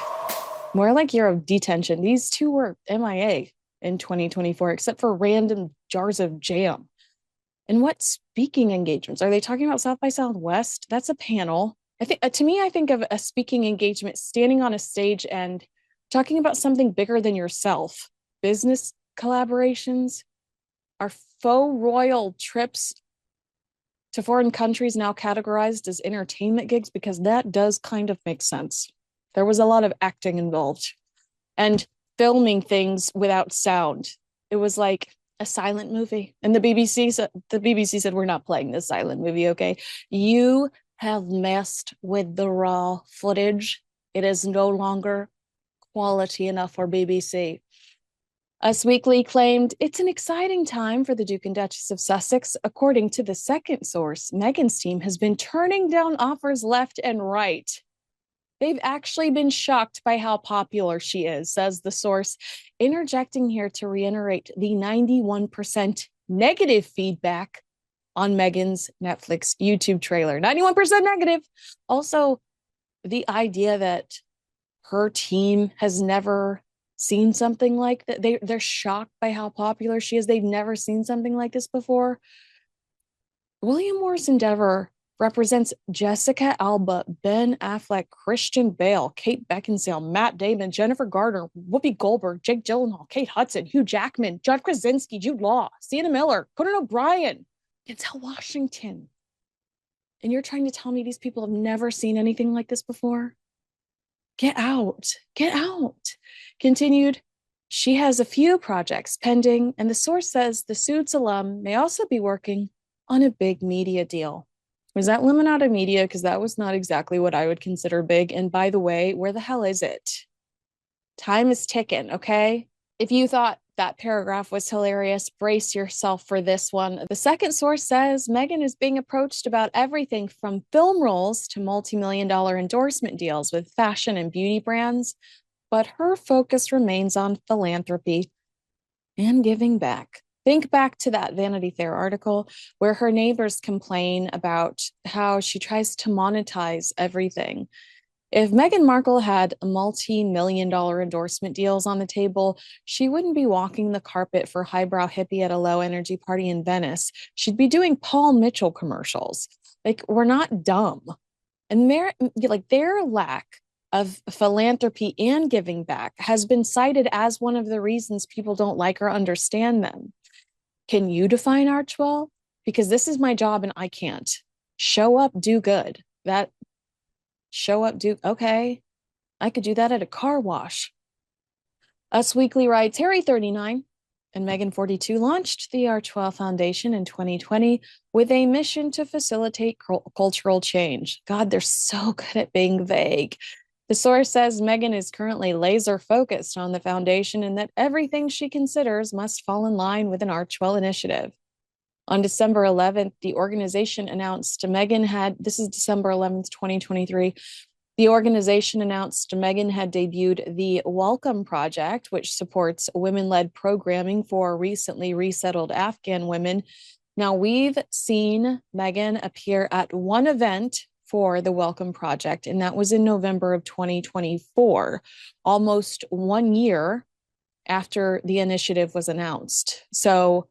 Speaker 2: More like year of detention. These two were MIA in 2024, except for random jars of jam. And what speaking engagements? Are they talking about South by Southwest? That's a panel. I think, to me, I think of a speaking engagement standing on a stage and talking about something bigger than yourself. Business collaborations. Are faux royal trips to foreign countries now categorized as entertainment gigs? Because that does kind of make sense. There was a lot of acting involved and filming things without sound. It was like a silent movie. And the BBC said, we're not playing this silent movie, okay? You have messed with the raw footage. It is no longer quality enough for BBC. Us Weekly claimed it's an exciting time for the Duke and Duchess of Sussex. According to the second source, Meghan's team has been turning down offers left and right. They've actually been shocked by how popular she is, says the source, interjecting here to reiterate the 91% negative feedback on Meghan's Netflix YouTube trailer. 91% negative. Also, the idea that her team has never seen something like that. They're shocked by how popular she is. They've never seen something like this before. William Morris Endeavor represents Jessica Alba, Ben Affleck, Christian Bale, Kate Beckinsale, Matt Damon, Jennifer Garner, Whoopi Goldberg, Jake Gyllenhaal, Kate Hudson, Hugh Jackman, John Krasinski, Jude Law, Sienna Miller, Conan O'Brien, Denzel Washington. And you're trying to tell me these people have never seen anything like this before? Get out. Get out. Continued, she has a few projects pending, and the source says the Suits alum may also be working on a big media deal. Was that Limonada Media? Because that was not exactly what I would consider big. And by the way, where the hell is it? Time is ticking, okay? If you thought that paragraph was hilarious, brace yourself for this one. The second source says Meghan is being approached about everything from film roles to multi-million-dollar endorsement deals with fashion and beauty brands, but her focus remains on philanthropy and giving back. Think back to that Vanity Fair article where her neighbors complain about how she tries to monetize everything. If Meghan Markle had multi-million-dollar endorsement deals on the table, she wouldn't be walking the carpet for highbrow hippie at a low-energy party in Venice. She'd be doing Paul Mitchell commercials. Like, we're not dumb. And their lack of philanthropy and giving back has been cited as one of the reasons people don't like or understand them. Can you define arch well? Because this is my job and I can't. Show up, do good. Okay. I could do that at a car wash. Us Weekly writes, Harry 39 and Meghan 42 launched the Archwell Foundation in 2020 with a mission to facilitate cultural change. God, they're so good at being vague. The source says Meghan is currently laser focused on the foundation and that everything she considers must fall in line with an Archwell initiative. On December 11th, the organization announced this is December 11th, 2023. The organization announced Meghan had debuted the Welcome Project, which supports women-led programming for recently resettled Afghan women. Now, we've seen Meghan appear at one event for the Welcome Project, and that was in November of 2024, almost 1 year after the initiative was announced. So,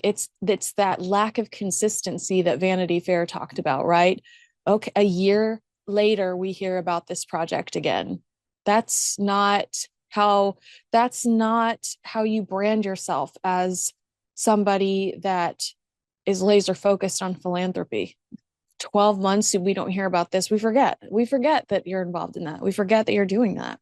Speaker 2: it's that lack of consistency that Vanity Fair talked about, right? Okay, a year later, we hear about this project again. That's not how you brand yourself as somebody that is laser focused on philanthropy. 12 months, we don't hear about this. We forget that you're involved in that. We forget that you're doing that.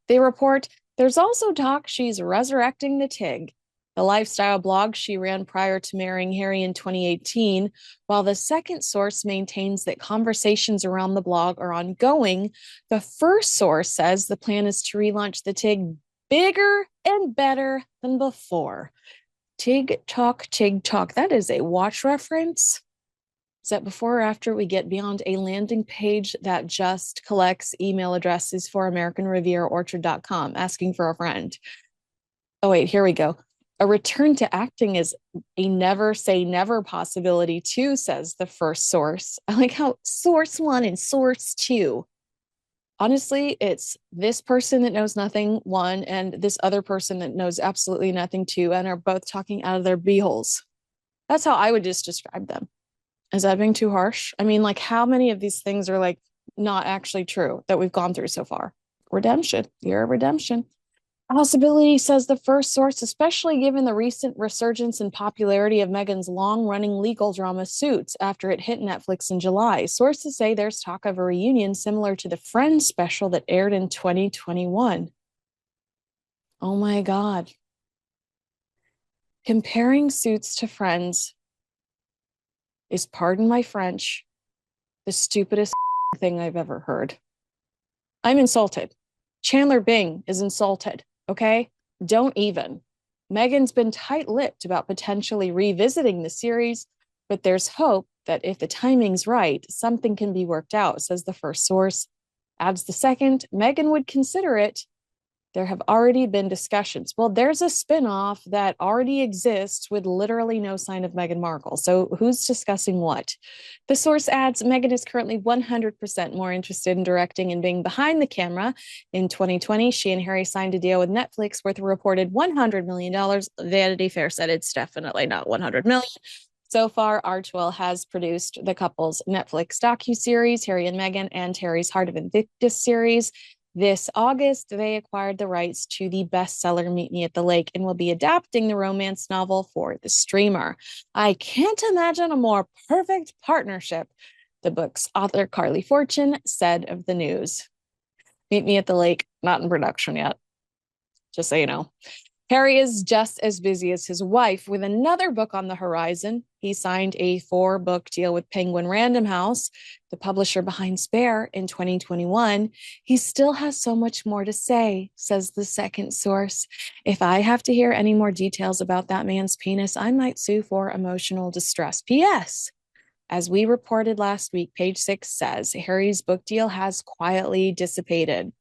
Speaker 2: They report there's also talk she's resurrecting the TIG, the lifestyle blog she ran prior to marrying Harry in 2018, while the second source maintains that conversations around the blog are ongoing. The first source says the plan is to relaunch the TIG bigger and better than before. TIG Talk. That is a watch reference. Is that before or after we get beyond a landing page that just collects email addresses for American Riviera Orchard.com asking for a friend? Oh, wait, here we go. A return to acting is a never say never possibility too, says the first source. I like how source one and source two. Honestly, it's this person that knows nothing, one, and this other person that knows absolutely nothing, two, and are both talking out of their beeholes. That's how I would just describe them. Is that being too harsh? I mean, how many of these things are not actually true that we've gone through so far? Redemption, year of redemption. Possibility, says the first source, especially given the recent resurgence in popularity of Meghan's long-running legal drama Suits after it hit Netflix in July. Sources say there's talk of a reunion similar to the Friends special that aired in 2021. Oh my God. Comparing Suits to Friends is, pardon my French, the stupidest thing I've ever heard. I'm insulted. Chandler Bing is insulted, okay? Don't even. Meghan's been tight-lipped about potentially revisiting the series, but there's hope that if the timing's right, something can be worked out, says the first source. Adds the second, Meghan would consider it. There have already been discussions. Well, there's a spinoff that already exists with literally no sign of Meghan Markle. So who's discussing what? The source adds, Meghan is currently 100% more interested in directing and being behind the camera. In 2020, she and Harry signed a deal with Netflix worth a reported $100 million. Vanity Fair said it's definitely not $100 million. So far, Archwell has produced the couple's Netflix docuseries, Harry and Meghan, and Harry's Heart of Invictus series. This August, they acquired the rights to the bestseller Meet Me at the Lake and will be adapting the romance novel for the streamer. I can't imagine a more perfect partnership, the book's author Carly Fortune said of the news. Meet Me at the Lake, not in production yet, just so you know. Harry is just as busy as his wife with another book on the horizon. He signed a 4-book deal with Penguin Random House, the publisher behind Spare, in 2021. He still has so much more to say, says the second source. If I have to hear any more details about that man's penis, I might sue for emotional distress. P.S. As we reported last week, Page Six says Harry's book deal has quietly dissipated.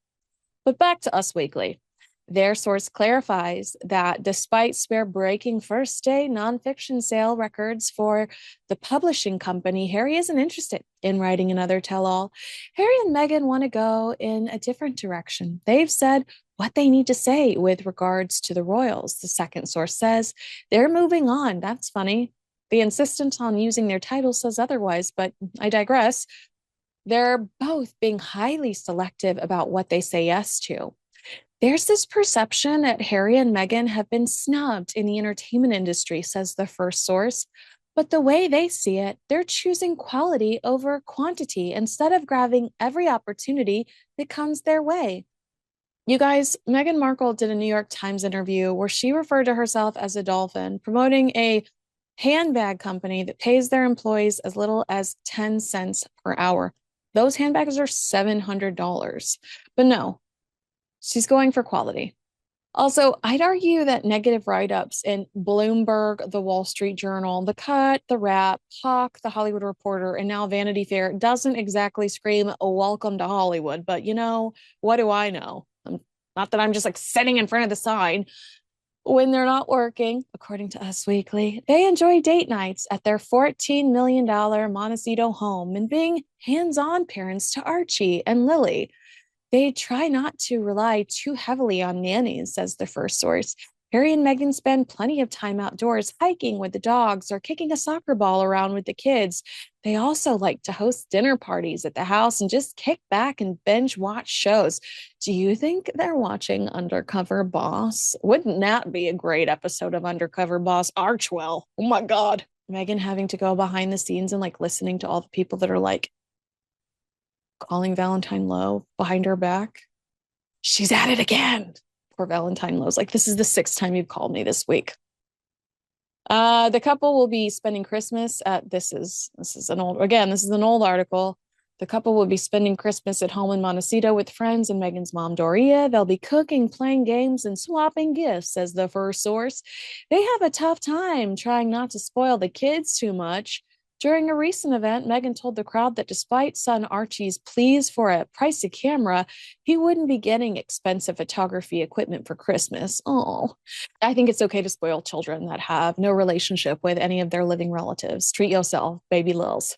Speaker 2: But back to Us Weekly. Their source clarifies that despite Spare breaking first-day nonfiction sale records for the publishing company, Harry isn't interested in writing another tell-all. Harry and Meghan want to go in a different direction. They've said what they need to say with regards to the royals. The second source says they're moving on. That's funny. The insistence on using their title says otherwise, but I digress. They're both being highly selective about what they say yes to. There's this perception that Harry and Meghan have been snubbed in the entertainment industry, says the first source. But the way they see it, they're choosing quality over quantity instead of grabbing every opportunity that comes their way. You guys, Meghan Markle did a New York Times interview where she referred to herself as a dolphin, promoting a handbag company that pays their employees as little as 10 cents per hour. Those handbags are $700. But no, she's going for quality. Also, I'd argue that negative write-ups in Bloomberg, The Wall Street Journal, The Cut, The Wrap, Hawk, The Hollywood Reporter, and now Vanity Fair doesn't exactly scream a welcome to Hollywood. But what do I know? Not that I'm just like sitting in front of the sign. When they're not working, according to Us Weekly, they enjoy date nights at their $14 million Montecito home and being hands-on parents to Archie and Lily. They try not to rely too heavily on nannies, says the first source. Harry and Meghan spend plenty of time outdoors hiking with the dogs or kicking a soccer ball around with the kids. They also like to host dinner parties at the house and just kick back and binge watch shows. Do you think they're watching Undercover Boss? Wouldn't that be a great episode of Undercover Boss? Archwell. Oh my God. Meghan having to go behind the scenes and listening to all the people that are calling Valentine low behind her back. She's at it again. Poor Valentine Lowe's this is the 6th time you've called me this week. The couple will be spending Christmas at, this is an old article. The couple will be spending Christmas at home in Montecito with friends and Meghan's mom, Doria. They'll be cooking, playing games, and swapping gifts, says the first source. They have a tough time trying not to spoil the kids too much. During a recent event, Meghan told the crowd that despite son Archie's pleas for a pricey camera, he wouldn't be getting expensive photography equipment for Christmas. Oh, I think it's okay to spoil children that have no relationship with any of their living relatives. Treat yourself, baby Lils.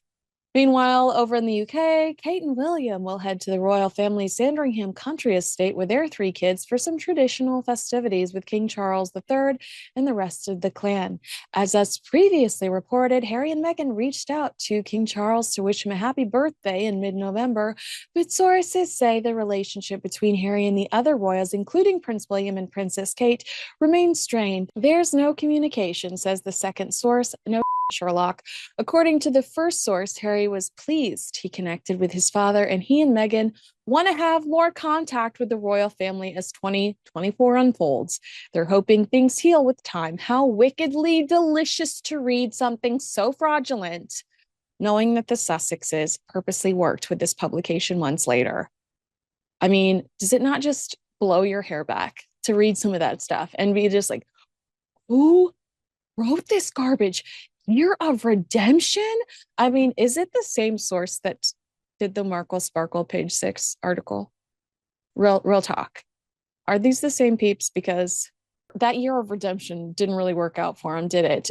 Speaker 2: Meanwhile, over in the UK, Kate and William will head to the royal family's Sandringham country estate with their 3 kids for some traditional festivities with King Charles III and the rest of the clan. As us previously reported, Harry and Meghan reached out to King Charles to wish him a happy birthday in mid-November, but sources say the relationship between Harry and the other royals, including Prince William and Princess Kate, remains strained. There's no communication, says the second source. No Sherlock. According to the first source, Harry was pleased he connected with his father, and he and Meghan want to have more contact with the royal family as 2024 unfolds. They're hoping things heal with time. How wickedly delicious to read something so fraudulent, knowing that the Sussexes purposely worked with this publication months later. I mean, does it not just blow your hair back to read some of that stuff and be just who wrote this garbage? Year of Redemption? I mean, is it the same source that did the Markle Sparkle Page 6 article? Real talk. Are these the same peeps? Because that Year of Redemption didn't really work out for him, did it?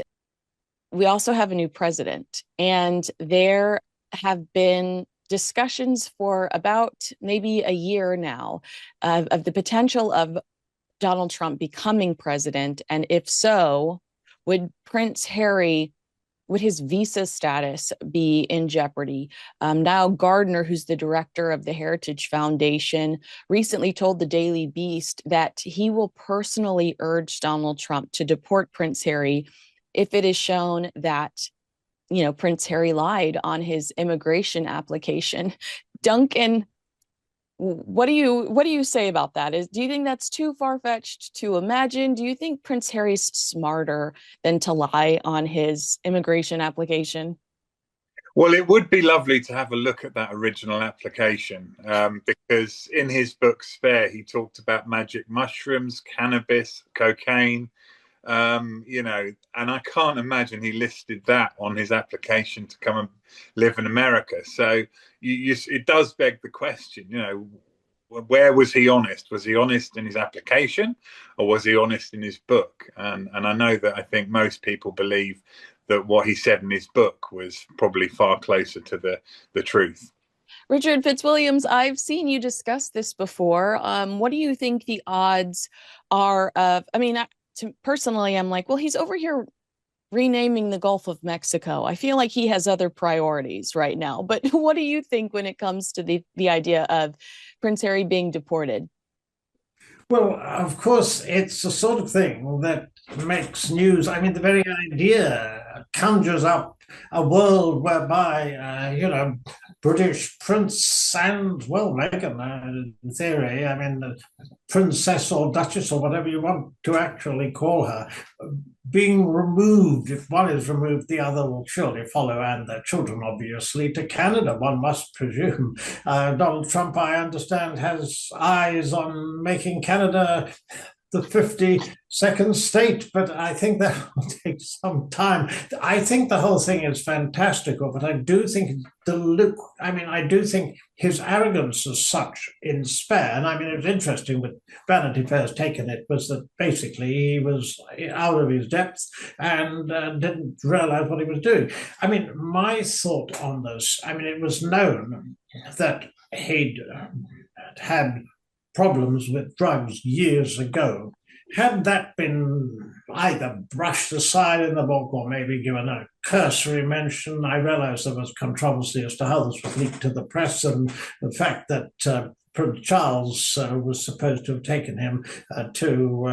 Speaker 2: We also have a new president, and there have been discussions for about maybe a year now of the potential of Donald Trump becoming president. And if so, would Prince Harry would his visa status be in jeopardy? Now Gardner, who's the director of the Heritage Foundation, recently told the Daily Beast that he will personally urge Donald Trump to deport Prince Harry if it is shown that, Prince Harry lied on his immigration application. Duncan, what do you say about that? Do you think that's too far-fetched to imagine? Do you think Prince Harry's smarter than to lie on his immigration application?
Speaker 3: Well, it would be lovely to have a look at that original application, because in his book Spare, he talked about magic mushrooms, cannabis, cocaine, and I can't imagine he listed that on his application to come and live in America. So it does beg the question, where was he honest? Was he honest in his application, or was he honest in his book? And I know that I think most people believe that what he said in his book was probably far closer to the truth.
Speaker 2: Richard Fitzwilliams, I've seen you discuss this before. What do you think the odds are of, personally, I'm like, well, he's over here renaming the Gulf of Mexico. I feel like he has other priorities right now. But what do you think when it comes to the idea of Prince Harry being deported?
Speaker 4: Well, of course, it's the sort of thing that makes news. I mean, the very idea conjures up a world whereby, British prince and, well, Meghan, in theory, princess or duchess or whatever you want to actually call her, being removed. If one is removed, the other will surely follow, and their children, obviously, to Canada, one must presume. Donald Trump, I understand, has eyes on making Canada the 52nd state, but I think that will take some time. I think the whole thing is fantastical, but I do think I do think his arrogance as such in Spare, and it was interesting with Vanity Fair's take on it, was that basically he was out of his depth and didn't realize what he was doing. My thought on this, it was known that he'd had problems with drugs years ago. Had that been either brushed aside in the book or maybe given a cursory mention? I realize there was controversy as to how this was leaked to the press, and the fact that Prince Charles was supposed to have taken him to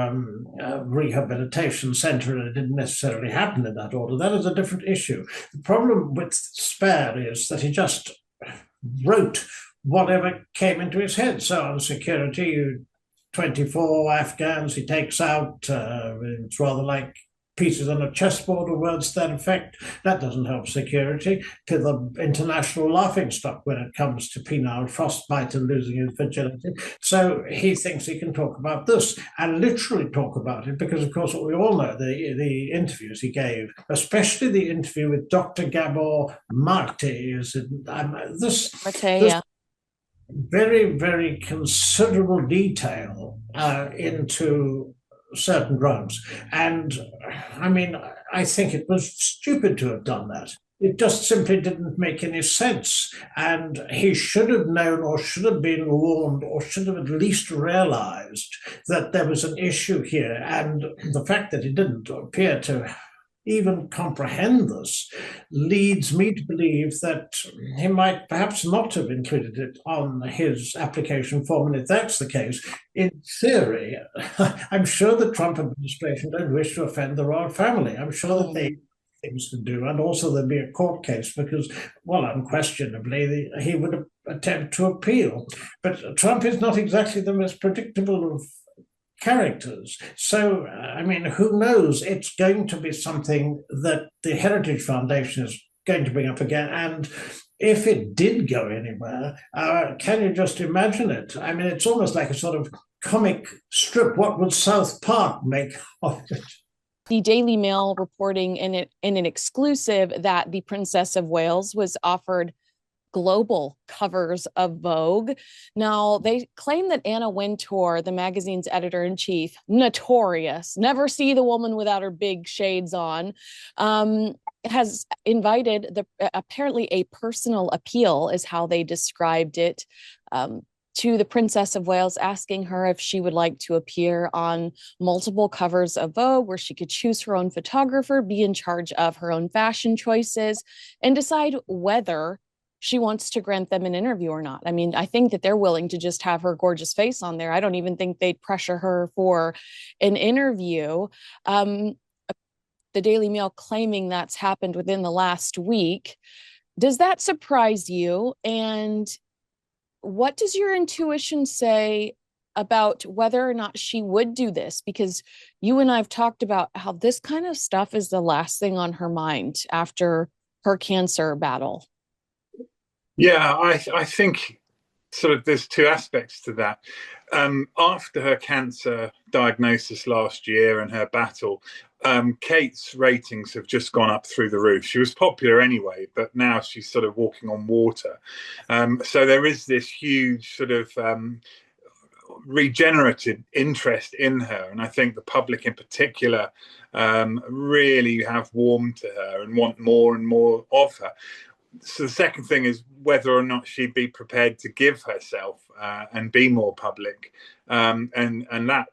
Speaker 4: a rehabilitation centre, and it didn't necessarily happen in that order. That is a different issue. The problem with Spare is that he just wrote whatever came into his head. So on security, 24 Afghans he takes out. It's rather like pieces on a chessboard or words to that effect. That doesn't help security. To the international laughingstock when it comes to penile frostbite and losing his virginity. So he thinks he can talk about this and literally talk about it, because of course what we all know, the interviews he gave, especially the interview with Dr. Gabor Mate, is this very, very considerable detail into certain drugs. And I think it was stupid to have done that. It just simply didn't make any sense. And he should have known, or should have been warned, or should have at least realized that there was an issue here. And the fact that he didn't appear to even comprehend this leads me to believe that he might perhaps not have included it on his application form. And if that's the case, in theory, I'm sure the Trump administration don't wish to offend the royal family. I'm sure that they things to do, and also there'd be a court case because, well, unquestionably, he would attempt to appeal. But Trump is not exactly the most predictable of characters. So, who knows? It's going to be something that the Heritage Foundation is going to bring up again. And if it did go anywhere, can you just imagine it? It's almost like a sort of comic strip. What would South Park make of it?
Speaker 2: The Daily Mail reporting in an exclusive that the Princess of Wales was offered global covers of Vogue. Now, they claim that Anna Wintour, the magazine's editor-in-chief, notorious, never see the woman without her big shades on, has invited apparently a personal appeal is how they described it, to the Princess of Wales, asking her if she would like to appear on multiple covers of Vogue, where she could choose her own photographer, be in charge of her own fashion choices, and decide whether she wants to grant them an interview or not. I mean, I think that they're willing to just have her gorgeous face on there. I don't even think they'd pressure her for an interview. The Daily Mail claiming that's happened within the last week. Does that surprise you? And what does your intuition say about whether or not she would do this? Because you and I have talked about how this kind of stuff is the last thing on her mind after her cancer battle.
Speaker 3: Yeah, I think sort of there's two aspects to that. After her cancer diagnosis last year and her battle, Kate's ratings have just gone up through the roof. She was popular anyway, but now she's sort of walking on water. So there is this huge sort of regenerated interest in her, and I think the public in particular really have warmed to her and want more and more of her. So the second thing is whether or not she'd be prepared to give herself and be more public, and that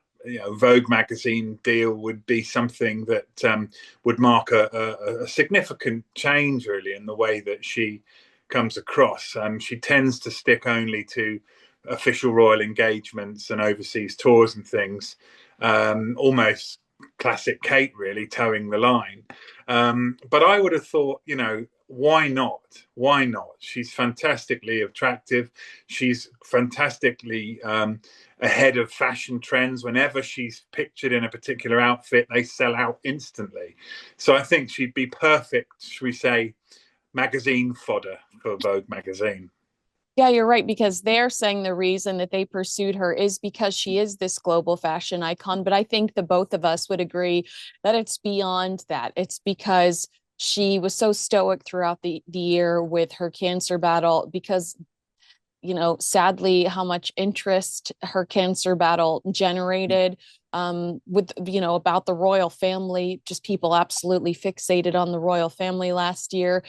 Speaker 3: Vogue magazine deal would be something that would mark a significant change really in the way that she comes across. She tends to stick only to official royal engagements and overseas tours and things, almost classic Kate really towing the line. But I would have thought, why not? Why not? She's fantastically attractive. She's fantastically ahead of fashion trends. Whenever she's pictured in a particular outfit, they sell out instantly. So I think she'd be perfect, should we say, magazine fodder for Vogue magazine.
Speaker 2: Yeah, you're right, because they're saying the reason that they pursued her is because she is this global fashion icon. But I think the both of us would agree that it's beyond that. It's because she was so stoic throughout the year with her cancer battle, because, sadly, how much interest her cancer battle generated with, about the royal family, just people absolutely fixated on the royal family last year.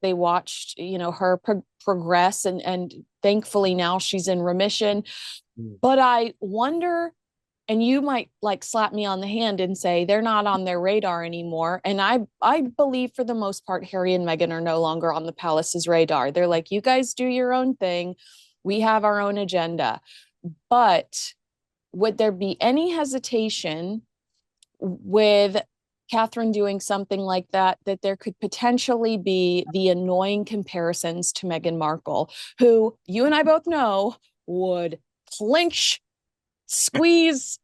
Speaker 2: They watched, her progress, and thankfully now she's in remission. But I wonder, and you might slap me on the hand and say they're not on their radar anymore. And I believe for the most part, Harry and Meghan are no longer on the palace's radar. They're like, you guys do your own thing. We have our own agenda. But would there be any hesitation with Catherine doing something like that there could potentially be the annoying comparisons to Meghan Markle, who you and I both know would clinch, squeeze,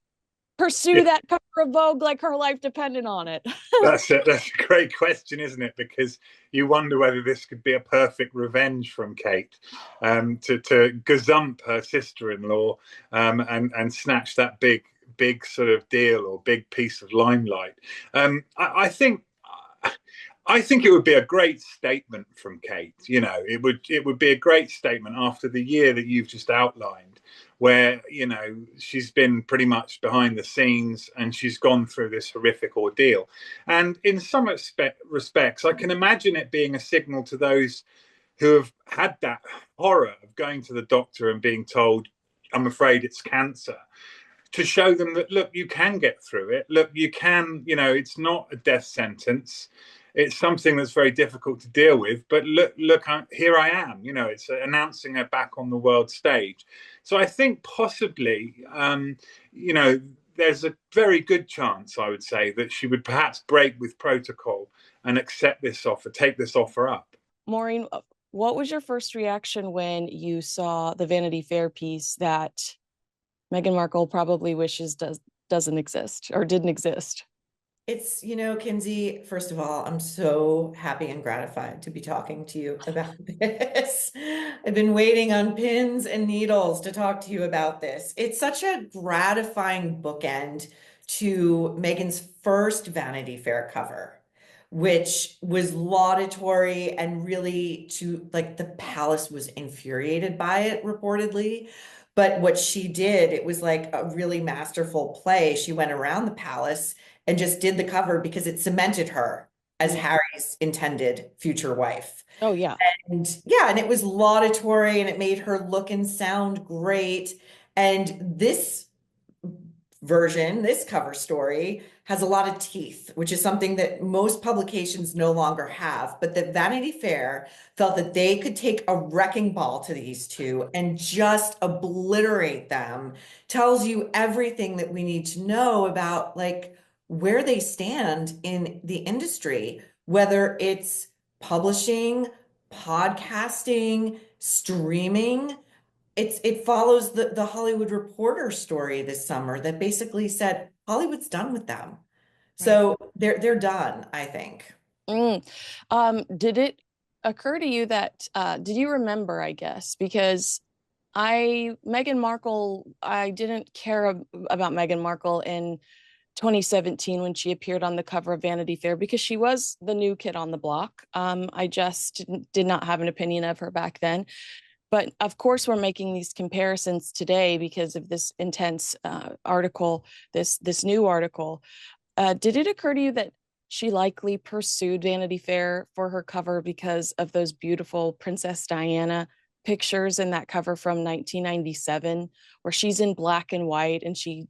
Speaker 2: pursue that cover of Vogue like her life depended on it?
Speaker 3: That's a great question, isn't it? Because you wonder whether this could be a perfect revenge from Kate to gazump her sister-in-law and snatch that big sort of deal or big piece of limelight. I think it would be a great statement from Kate. It would be a great statement after the year that you've just outlined, where she's been pretty much behind the scenes and she's gone through this horrific ordeal. And in some respects, I can imagine it being a signal to those who have had that horror of going to the doctor and being told, "I'm afraid it's cancer," to show them that, look, you can get through it. Look, you can, it's not a death sentence. It's something that's very difficult to deal with. But look, here I am. It's announcing her back on the world stage. So I think possibly, there's a very good chance, I would say, that she would perhaps break with protocol and accept this offer, take this offer up.
Speaker 2: Maureen, what was your first reaction when you saw the Vanity Fair piece that Meghan Markle probably wishes doesn't exist or didn't exist?
Speaker 5: It's, Kinsey, first of all, I'm so happy and gratified to be talking to you about this. I've been waiting on pins and needles to talk to you about this. It's such a gratifying bookend to Meghan's first Vanity Fair cover, which was laudatory and really the palace was infuriated by it, reportedly. But what she did, it was like a really masterful play. She went around the palace and just did the cover because it cemented her as
Speaker 2: Yeah.
Speaker 5: Harry's intended future wife.
Speaker 2: Oh, yeah.
Speaker 5: And yeah, and it was laudatory and it made her look and sound great. And this version, this cover story, has a lot of teeth, which is something that most publications no longer have. But that Vanity Fair felt that they could take a wrecking ball to these two and just obliterate them. Tells you everything that we need to know about like where they stand in the industry, whether it's publishing, podcasting, streaming. It follows the Hollywood Reporter story this summer that basically said Hollywood's done with them.
Speaker 2: Right.
Speaker 5: So they're done, I think.
Speaker 2: Mm. Did it occur to you that did you remember, I guess, because Meghan Markle, I didn't care about Meghan Markle in 2017 when she appeared on the cover of Vanity Fair because she was the new kid on the block. I just did not have an opinion of her back then. But of course, we're making these comparisons today because of this intense article, this new article. Did it occur to you that she likely pursued Vanity Fair for her cover because of those beautiful Princess Diana pictures in that cover from 1997, where she's in black and white and she'd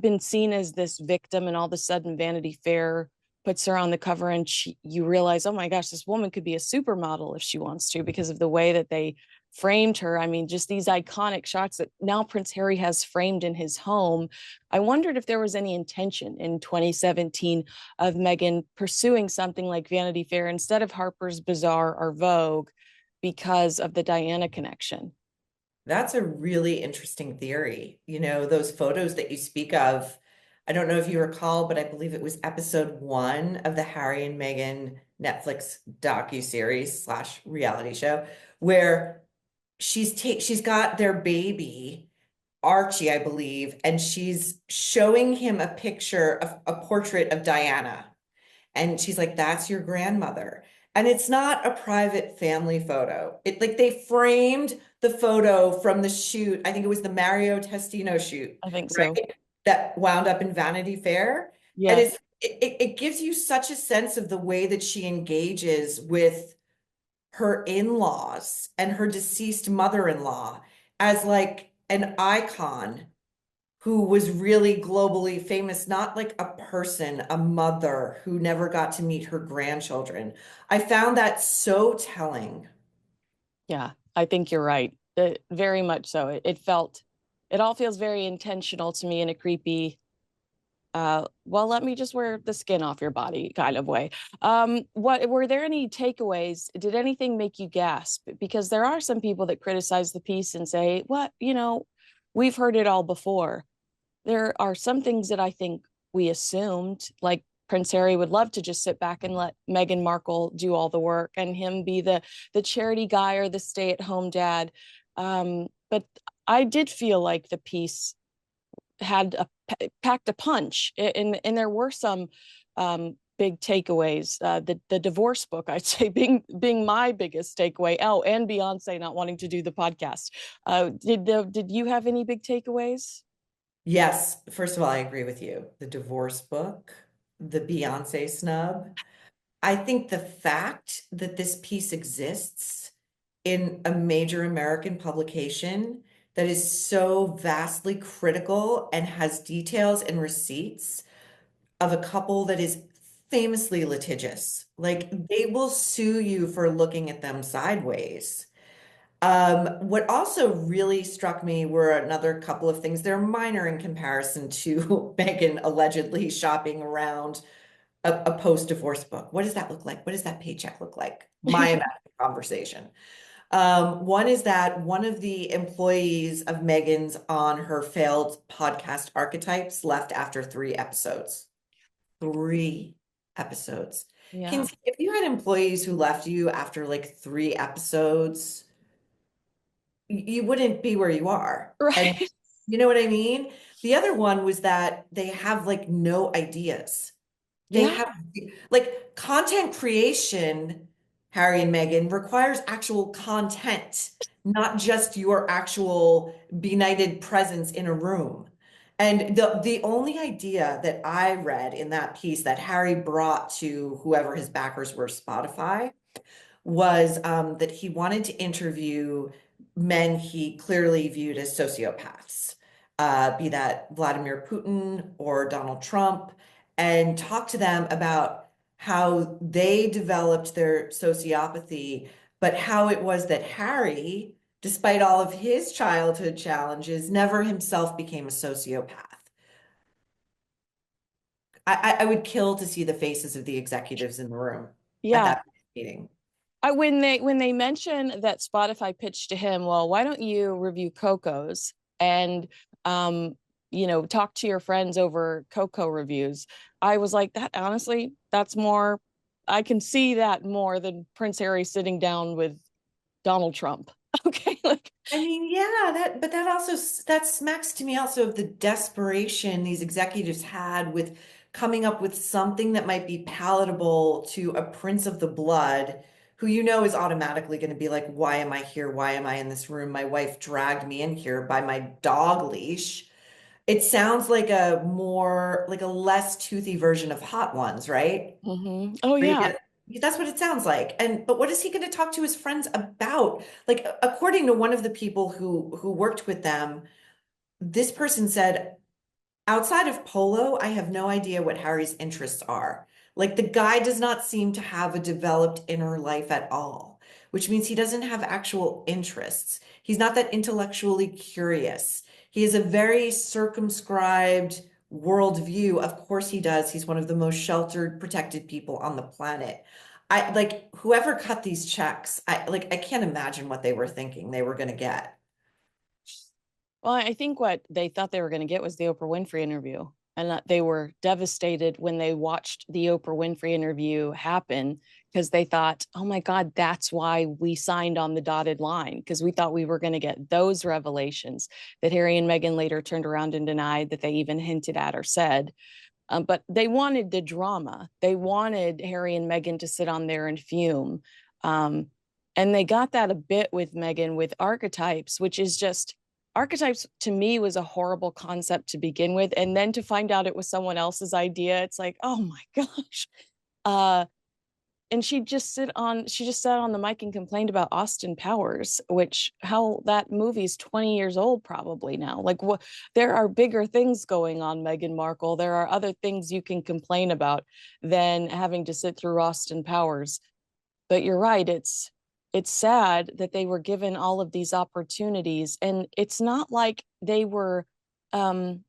Speaker 2: been seen as this victim, and all of a sudden Vanity Fair puts her on the cover and you realize, oh my gosh, this woman could be a supermodel if she wants to because of the way that they framed her. I mean, just these iconic shots that now Prince Harry has framed in his home. I wondered if there was any intention in 2017 of Meghan pursuing something like Vanity Fair instead of Harper's Bazaar or Vogue because of the Diana connection.
Speaker 5: That's a really interesting theory. You know, those photos that you speak of, I don't know if you recall, but I believe it was episode 1 of the Harry and Meghan Netflix docu-series slash reality show, where she's got their baby Archie, I believe, and she's showing him a picture of a portrait of Diana. And she's like, that's your grandmother. And it's not a private family photo. It like they framed the photo from the shoot. I think it was the Mario Testino shoot,
Speaker 2: I think so.
Speaker 5: right? That wound up in Vanity Fair. And
Speaker 2: Yes.
Speaker 5: it gives you such a sense of the way that she engages with her in-laws and her deceased mother-in-law as like an icon who was really globally famous, not like a person, a mother who never got to meet her grandchildren. I found that so telling.
Speaker 2: Yeah, I think you're right. Very much so. It all feels very intentional to me in a creepy, well, let me just wear the skin off your body kind of way. What were there any takeaways? Did anything make you gasp? Because there are some people that criticize the piece and say, what, we've heard it all before. There are some things that I think we assumed, like Prince Harry would love to just sit back and let Meghan Markle do all the work and him be the charity guy or the stay-at-home dad. But I did feel like the piece had packed a punch, and there were some big takeaways. The divorce book, I'd say, being my biggest takeaway. Oh, and Beyonce not wanting to do the podcast. Did you have any big takeaways?
Speaker 5: Yes, first of all, I agree with you. The divorce book, the Beyonce snub. I think the fact that this piece exists in a major American publication that is so vastly critical and has details and receipts of a couple that is famously litigious. Like they will sue you for looking at them sideways. What also really struck me were another couple of things. They're minor in comparison to Meghan allegedly shopping around a post-divorce book. What does that look like? What does that paycheck look like? My imagined conversation. One is that one of the employees of Meghan's on her failed podcast Archetypes left after 3 episodes. 3 episodes.
Speaker 2: Yeah.
Speaker 5: Kinsey, if you had employees who left you after like 3 episodes, you wouldn't be where you are. And
Speaker 2: Right.
Speaker 5: you know what I mean? The other one was that they have like no ideas. They
Speaker 2: Yeah.
Speaker 5: have like content creation, Harry and Meghan, requires actual content, not just your actual benighted presence in a room. And the only idea that I read in that piece that Harry brought to whoever his backers were, Spotify, was that he wanted to interview men he clearly viewed as sociopaths, be that Vladimir Putin or Donald Trump, and talk to them about how they developed their sociopathy, but how it was that Harry, despite all of his childhood challenges, never himself became a sociopath. I would kill to see the faces of the executives in the room at
Speaker 2: Yeah.
Speaker 5: that meeting.
Speaker 2: When they mention that Spotify pitched to him, well, why don't you review Coco's and talk to your friends over Coco reviews? I was like, that honestly, that's more, I can see that more than Prince Harry sitting down with Donald Trump. Okay, like
Speaker 5: I mean, yeah, but that smacks to me also of the desperation these executives had with coming up with something that might be palatable to a prince of the blood who is automatically going to be like, why am I here? Why am I in this room? My wife dragged me in here by my dog leash. It sounds like a less toothy version of Hot Ones, right?
Speaker 2: Oh yeah.
Speaker 5: That's what it sounds like. But what is he going to talk to his friends about? Like, according to one of the people who worked with them, this person said, outside of polo, I have no idea what Harry's interests are. Like, the guy does not seem to have a developed inner life at all, which means he doesn't have actual interests. He's not that intellectually curious. He is a very circumscribed worldview. Of course he does. He's one of the most sheltered, protected people on the planet. I like whoever cut these checks. I can't imagine what they were thinking they were going to get.
Speaker 2: Well, I think what they thought they were going to get was the Oprah Winfrey interview, and that they were devastated when they watched the Oprah Winfrey interview happen, because they thought, oh my God, that's why we signed on the dotted line, because we thought we were going to get those revelations that Harry and Meghan later turned around and denied that they even hinted at or said. But they wanted the drama. They wanted Harry and Meghan to sit on there and fume. And they got that a bit with Meghan with archetypes, which is just, archetypes to me was a horrible concept to begin with. And then to find out it was someone else's idea, it's like, oh my gosh. And she just sat on the mic and complained about Austin Powers, which how that movie's 20 years old probably now. Like, what, there are bigger things going on, Meghan Markle. There are other things you can complain about than having to sit through Austin Powers. But you're right, it's sad that they were given all of these opportunities, and it's not like they were they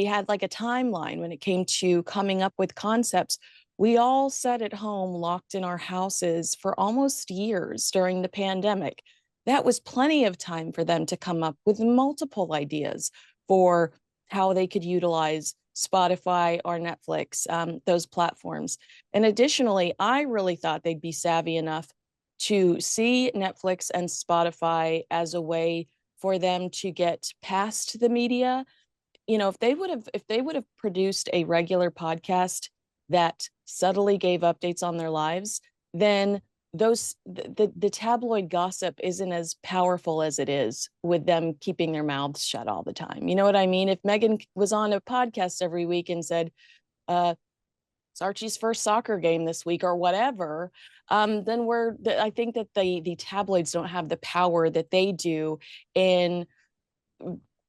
Speaker 2: had like a timeline when it came to coming up with concepts. We all sat at home locked in our houses for almost years during the pandemic. That was plenty of time for them to come up with multiple ideas for how they could utilize Spotify or Netflix, those platforms. And additionally, I really thought they'd be savvy enough to see Netflix and Spotify as a way for them to get past the media. If they would have produced a regular podcast that subtly gave updates on their lives, then the tabloid gossip isn't as powerful as it is with them keeping their mouths shut all the time. You know what I mean? If Meghan was on a podcast every week and said, it's Archie's first soccer game this week or whatever, then I think that the tabloids don't have the power that they do in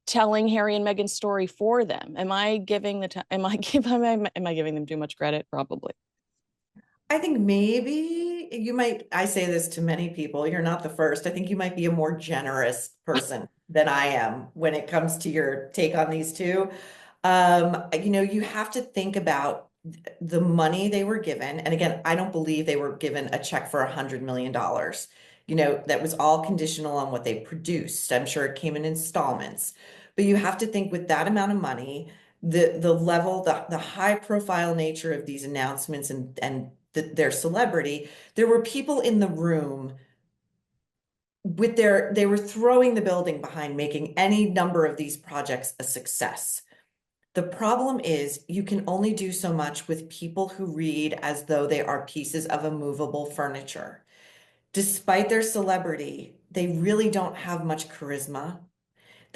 Speaker 2: telling Harry and Meghan's story for them. Am I giving them too much credit? Probably.
Speaker 5: I think maybe you might, I say this to many people, you're not the first. I think you might be a more generous person than I am when it comes to your take on these two. You have to think about the money they were given. And again, I don't believe they were given a check for $100 million. That was all conditional on what they produced. I'm sure it came in installments. But you have to think with that amount of money, the level, the high profile nature of these announcements and their celebrity, there were people in the room they were throwing the building behind making any number of these projects a success. The problem is you can only do so much with people who read as though they are pieces of immovable furniture. Despite their celebrity, they really don't have much charisma.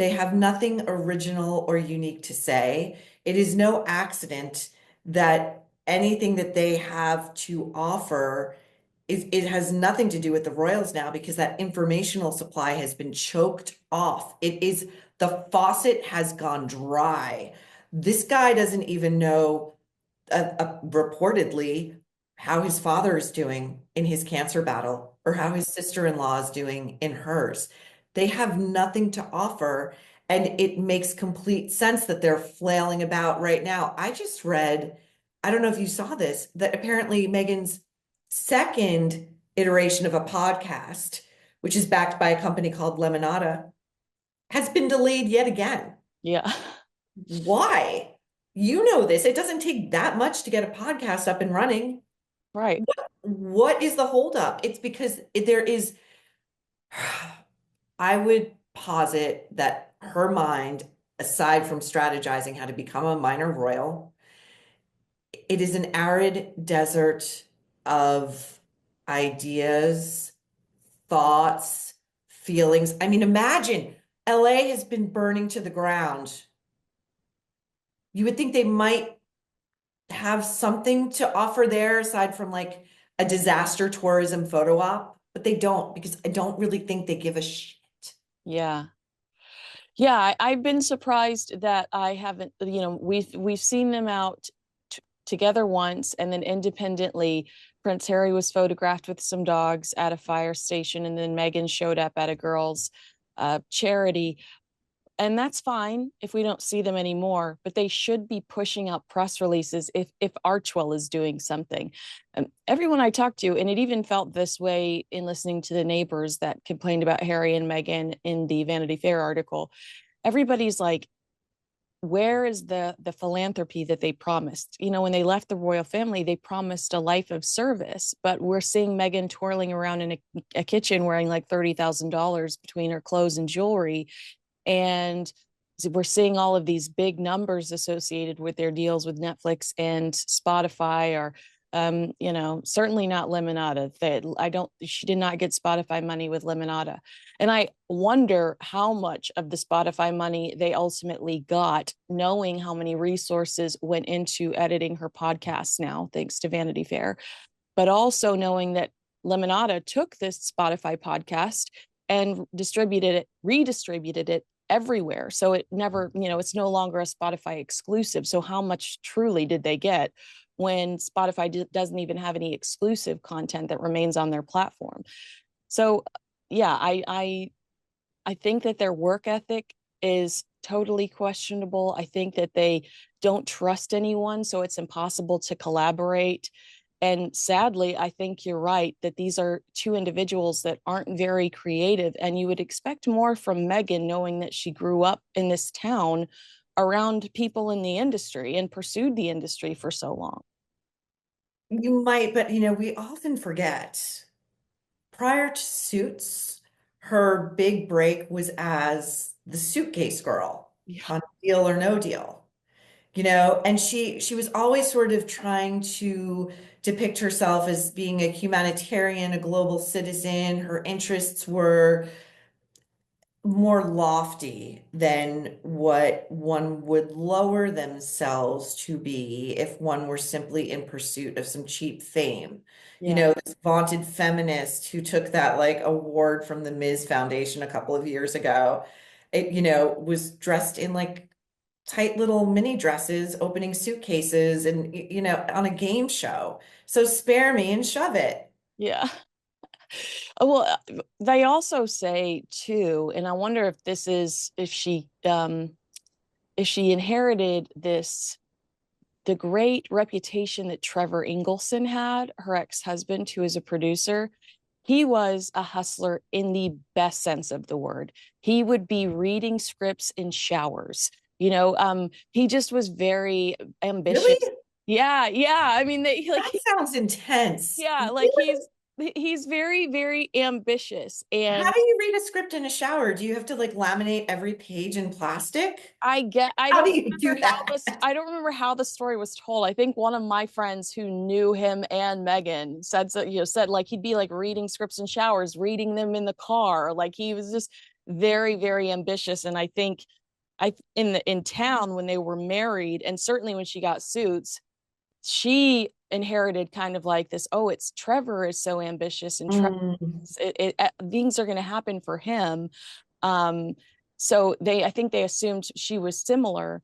Speaker 5: They have nothing original or unique to say. It is no accident that anything that they have to offer it has nothing to do with the royals now, because that informational supply has been choked off. It is, the faucet has gone dry. This guy doesn't even know, reportedly, how his father is doing in his cancer battle or how his sister-in-law is doing in hers. They have nothing to offer, and it makes complete sense that they're flailing about right now. I just read, I don't know if you saw this, that apparently Meghan's second iteration of a podcast, which is backed by a company called Lemonada, has been delayed yet again.
Speaker 2: Yeah.
Speaker 5: Why? You know this. It doesn't take that much to get a podcast up and running.
Speaker 2: Right.
Speaker 5: What is the holdup? It's because there is, I would posit that her mind, aside from strategizing how to become a minor royal, it is an arid desert of ideas, thoughts, feelings. I mean, imagine LA has been burning to the ground. You would think they might have something to offer there aside from like a disaster tourism photo op, but they don't, because I don't really think they give a shit.
Speaker 2: Yeah. Yeah, I've been surprised that I haven't, we've seen them out together once, and then independently, Prince Harry was photographed with some dogs at a fire station, and then Meghan showed up at a girls' charity. And that's fine if we don't see them anymore, but they should be pushing out press releases if Archwell is doing something. Everyone I talked to, and it even felt this way in listening to the neighbors that complained about Harry and Meghan in the Vanity Fair article, everybody's like, where is the philanthropy that they promised? When they left the royal family, they promised a life of service, but we're seeing Meghan twirling around in a kitchen wearing like $30,000 between her clothes and jewelry. And we're seeing all of these big numbers associated with their deals with Netflix and Spotify, or certainly not Lemonada. She did not get Spotify money with Lemonada. And I wonder how much of the Spotify money they ultimately got, knowing how many resources went into editing her podcasts now, thanks to Vanity Fair, but also knowing that Lemonada took this Spotify podcast and redistributed it everywhere. So it never, it's no longer a Spotify exclusive. So how much truly did they get when Spotify doesn't even have any exclusive content that remains on their platform? So yeah, I think that their work ethic is totally questionable. I think that they don't trust anyone, so it's impossible to collaborate. And sadly, I think you're right that these are two individuals that aren't very creative, and you would expect more from Meghan, knowing that she grew up in this town around people in the industry and pursued the industry for so long.
Speaker 5: You might, but we often forget, prior to Suits, her big break was as the suitcase girl on Deal or No Deal. And she was always sort of trying to depict herself as being a humanitarian, a global citizen. Her interests were more lofty than what one would lower themselves to be if one were simply in pursuit of some cheap fame. This vaunted feminist who took that like award from the Ms. Foundation a couple of years ago, was dressed in like tight little mini dresses, opening suitcases, and on a game show. So spare me and shove it.
Speaker 2: Yeah. Well, they also say too, and I wonder if this is if she inherited the great reputation that Trevor Ingleson had, her ex-husband, who is a producer. He was a hustler in the best sense of the word. He would be reading scripts in showers. He just was very ambitious.
Speaker 5: Really?
Speaker 2: Yeah. I mean,
Speaker 5: that sounds intense.
Speaker 2: Yeah, like he's very, very ambitious. And
Speaker 5: how do you read a script in a shower? Do you have to like laminate every page in plastic?
Speaker 2: I
Speaker 5: How do you do that?
Speaker 2: I don't remember how the story was told. I think one of my friends who knew him and Meghan said like he'd be like reading scripts in showers, reading them in the car. Like he was just very, very ambitious. And I think in town when they were married, and certainly when she got Suits, she inherited kind of like this, oh, it's Trevor is so ambitious, and things are going to happen for him. So I think they assumed she was similar,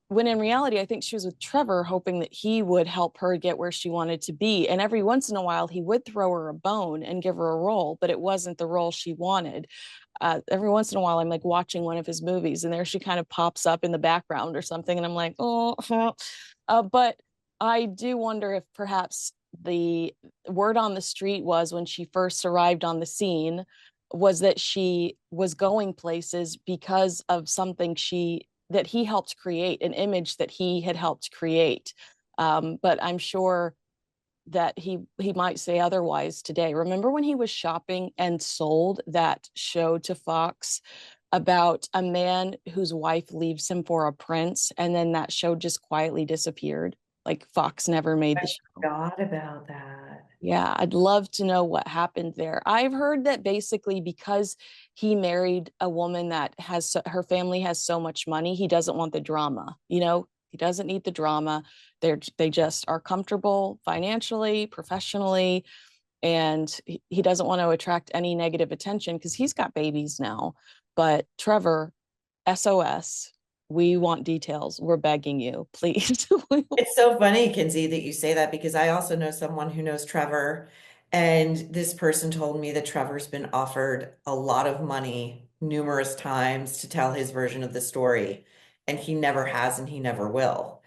Speaker 2: when in reality, I think she was with Trevor, hoping that he would help her get where she wanted to be. And every once in a while, he would throw her a bone and give her a role, but it wasn't the role she wanted. Every once in a while, I'm like watching one of his movies, and there she kind of pops up in the background or something, and I'm like, oh. But I do wonder if perhaps the word on the street was, when she first arrived on the scene, was that she was going places because of something that he helped create, an image that he had helped create. But I'm sure that he might say otherwise today. Remember when he was shopping and sold that show to Fox about a man whose wife leaves him for a prince, and then that show just quietly disappeared? Like, Fox never made the show.
Speaker 5: I forgot about that.
Speaker 2: Yeah, I'd love to know what happened there. I've heard that basically because he married a woman that her family has so much money, he doesn't want the drama. You know, he doesn't need the drama. They just are comfortable financially, professionally, and he doesn't want to attract any negative attention because he's got babies now. But Trevor, SOS. We want details. We're begging you, please.
Speaker 5: It's so funny, Kinsey, that you say that, because I also know someone who knows Trevor, and this person told me that Trevor's been offered a lot of money numerous times to tell his version of the story, and he never has and he never will.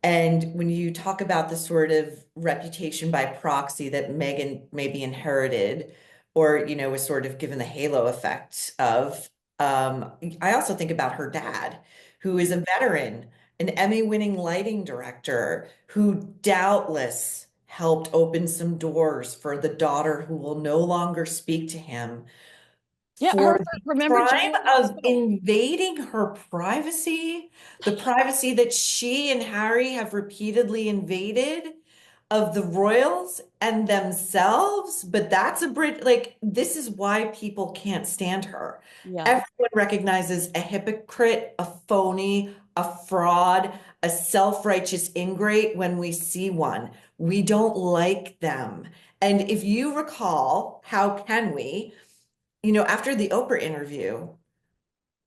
Speaker 5: And when you talk about the sort of reputation by proxy that Meghan maybe inherited, or, you know, was sort of given the halo effect of, I also think about her dad, who is a veteran, an Emmy-winning lighting director, who doubtless helped open some doors for the daughter who will no longer speak to him,
Speaker 2: Yeah,
Speaker 5: for the
Speaker 2: remember
Speaker 5: crime
Speaker 2: General
Speaker 5: of
Speaker 2: Hospital.
Speaker 5: invading her privacy, the privacy that she and Harry have repeatedly invaded of the royals and themselves. But that's a bridge. Like, this is why people can't stand her.
Speaker 2: Yeah.
Speaker 5: Everyone recognizes a hypocrite, a phony, a fraud, a self-righteous ingrate when we see one. We don't like them. And if you recall, how can we? You know, after the Oprah interview,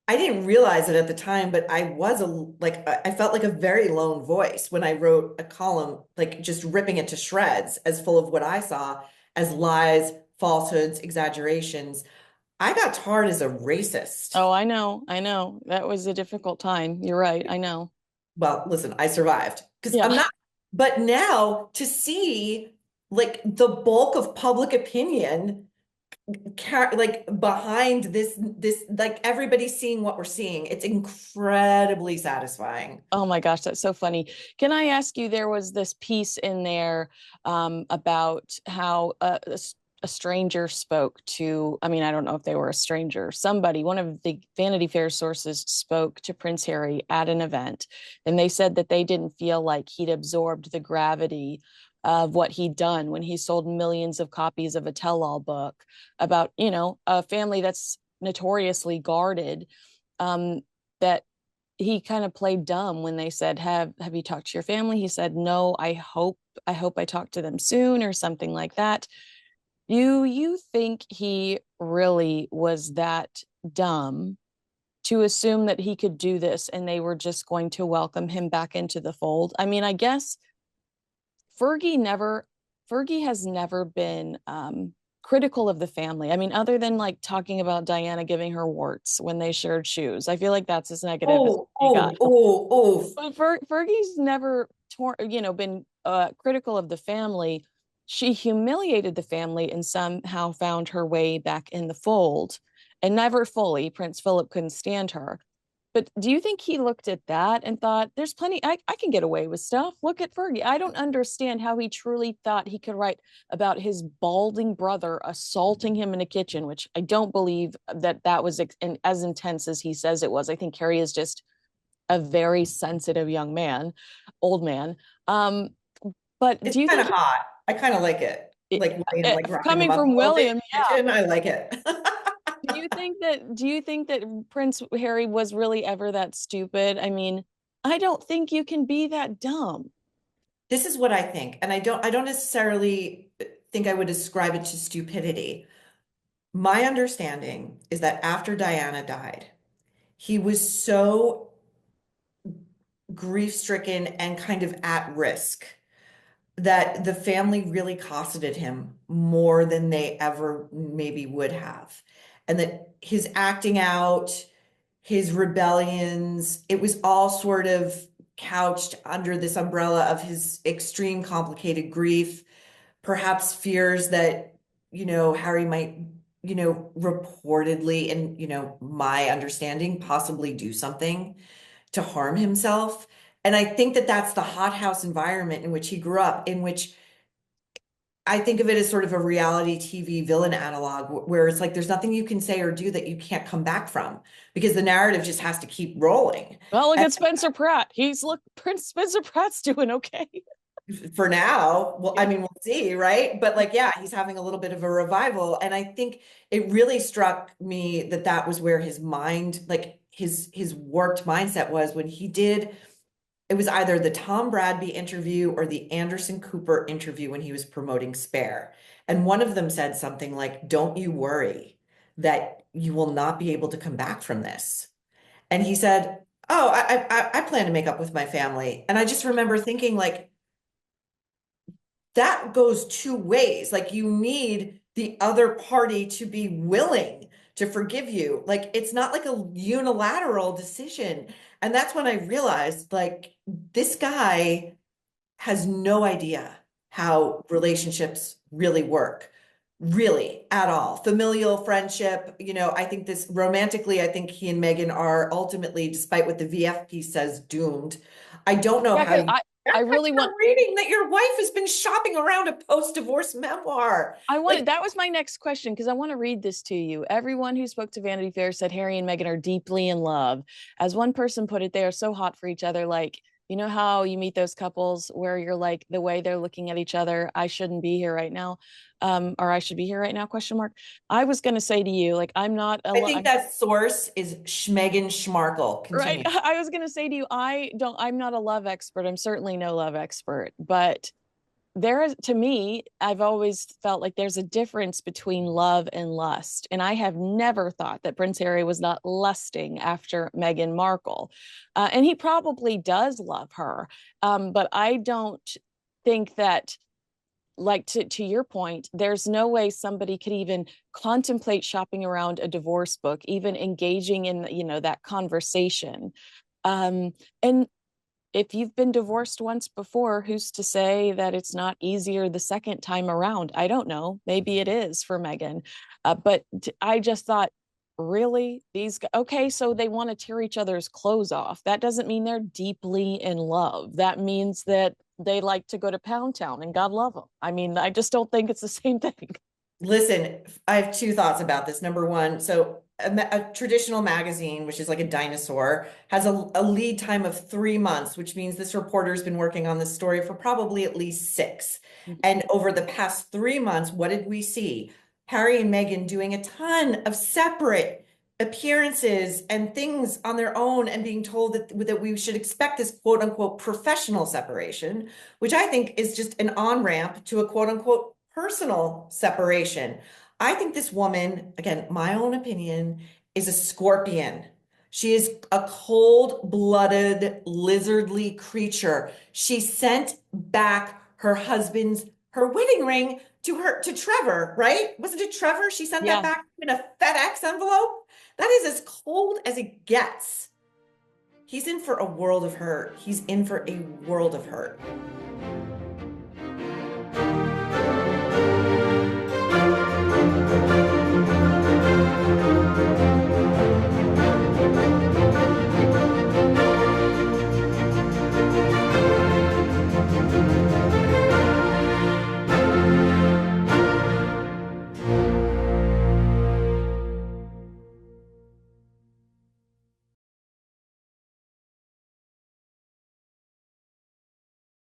Speaker 5: I didn't realize it at the time, but I was I felt like a very lone voice when I wrote a column, like just ripping it to shreds, as full of what I saw as lies, falsehoods, exaggerations. I got tarred as a racist.
Speaker 2: Oh, I know. That was a difficult time. You're right. I know.
Speaker 5: Well, listen, I survived because
Speaker 2: Yeah.
Speaker 5: I'm not, but now to see like the bulk of public opinion like behind this like everybody seeing what we're seeing, it's incredibly satisfying.
Speaker 2: Oh my gosh, that's so funny. Can I ask you, there was this piece in there about how a stranger spoke to, I mean, I don't know if they were a stranger, somebody, one of the Vanity Fair sources spoke to Prince Harry at an event, and they said that they didn't feel like he'd absorbed the gravity of what he'd done when he sold millions of copies of a tell-all book about, you know, a family that's notoriously guarded, that he kind of played dumb when they said, have you talked to your family? He said, no, I hope I talk to them soon, or something like that. Do you think he really was that dumb to assume that he could do this and they were just going to welcome him back into the fold? I mean, I guess Fergie has never been critical of the family. I mean, other than like talking about Diana giving her warts when they shared shoes. I feel like that's as negative as he got. But Fergie's never been critical of the family. She humiliated the family and somehow found her way back in the fold, and never fully. Prince Philip couldn't stand her. But do you think he looked at that and thought, there's plenty, I can get away with stuff. Look at Fergie. I don't understand how he truly thought he could write about his balding brother assaulting him in a kitchen, which I don't believe that was as intense as he says it was. I think Harry is just a very sensitive young man, old man. But
Speaker 5: It's
Speaker 2: do you
Speaker 5: kind of
Speaker 2: think
Speaker 5: hot? I kind of like it. Like William, like
Speaker 2: coming from William, yeah.
Speaker 5: kitchen, I like it.
Speaker 2: Do you think that Prince Harry was really ever that stupid? I mean, I don't think you can be that dumb.
Speaker 5: This is what I think, and I don't necessarily think I would ascribe it to stupidity. My understanding is that after Diana died, he was so grief-stricken and kind of at risk that the family really cosseted him more than they ever maybe would have. And that his acting out, his rebellions, it was all sort of couched under this umbrella of his extreme complicated grief, perhaps fears that, Harry might, reportedly, and, my understanding, possibly do something to harm himself. And I think that that's the hothouse environment in which he grew up, in which I think of it as sort of a reality TV villain analog, where it's like there's nothing you can say or do that you can't come back from because the narrative just has to keep rolling.
Speaker 2: Well, look at Spencer Pratt. Prince Spencer Pratt's doing okay.
Speaker 5: For now, well, I mean, we'll see, right? But like, yeah, he's having a little bit of a revival. And I think it really struck me that that was where his mind, like his warped mindset was when he did. It was either the Tom Bradby interview or the Anderson Cooper interview when he was promoting Spare. And one of them said something like, "Don't you worry that you will not be able to come back from this." And he said, "Oh, I plan to make up with my family." And I just remember thinking, like, that goes two ways. Like, you need the other party to be willing to forgive you. Like, it's not like a unilateral decision. And that's when I realized, like, this guy has no idea how relationships really work, really, at all. Familial friendship, I think this romantically, I think he and Meghan are ultimately, despite what the VF piece says, doomed. I don't know how you.
Speaker 2: I really want
Speaker 5: reading that your wife has been shopping around a post-divorce memoir.
Speaker 2: That was my next question, because I want to read this to you. Everyone who spoke to Vanity Fair said Harry and Meghan are deeply in love. As one person put it, they are so hot for each other. Like, you know how you meet those couples where you're like, the way they're looking at each other, I shouldn't be here right now. Or I should be here right now, question mark. I was going to say to you, like, I
Speaker 5: think that source is Meghan Markle.
Speaker 2: Right. I was going to say to you, I'm not a love expert. I'm certainly no love expert, but to me, I've always felt like there's a difference between love and lust. And I have never thought that Prince Harry was not lusting after Meghan Markle. And he probably does love her. But I don't think that, like, to your point, there's no way somebody could even contemplate shopping around a divorce book, even engaging in, that conversation. And if you've been divorced once before, who's to say that it's not easier the second time around? I don't know. Maybe it is for Meghan. But I just thought, really? Okay, so they want to tear each other's clothes off. That doesn't mean they're deeply in love. That means that they like to go to Pound Town, and God love them. I mean, I just don't think it's the same thing.
Speaker 5: Listen, I have two thoughts about this. Number one, so a traditional magazine, which is like a dinosaur, has a lead time of 3 months, which means this reporter's been working on this story for probably at least 6. And over the past 3 months, what did we see? Harry and Meghan doing a ton of separate appearances and things on their own, and being told that we should expect this quote unquote professional separation, which I think is just an on-ramp to a quote unquote personal separation. I think this woman, again, my own opinion, is a scorpion. She is a cold-blooded, lizardly creature. She sent back her wedding ring to Trevor, right? Wasn't it Trevor? She sent that back in a FedEx envelope. That is as cold as it gets. He's in for a world of hurt. He's in for a world of hurt.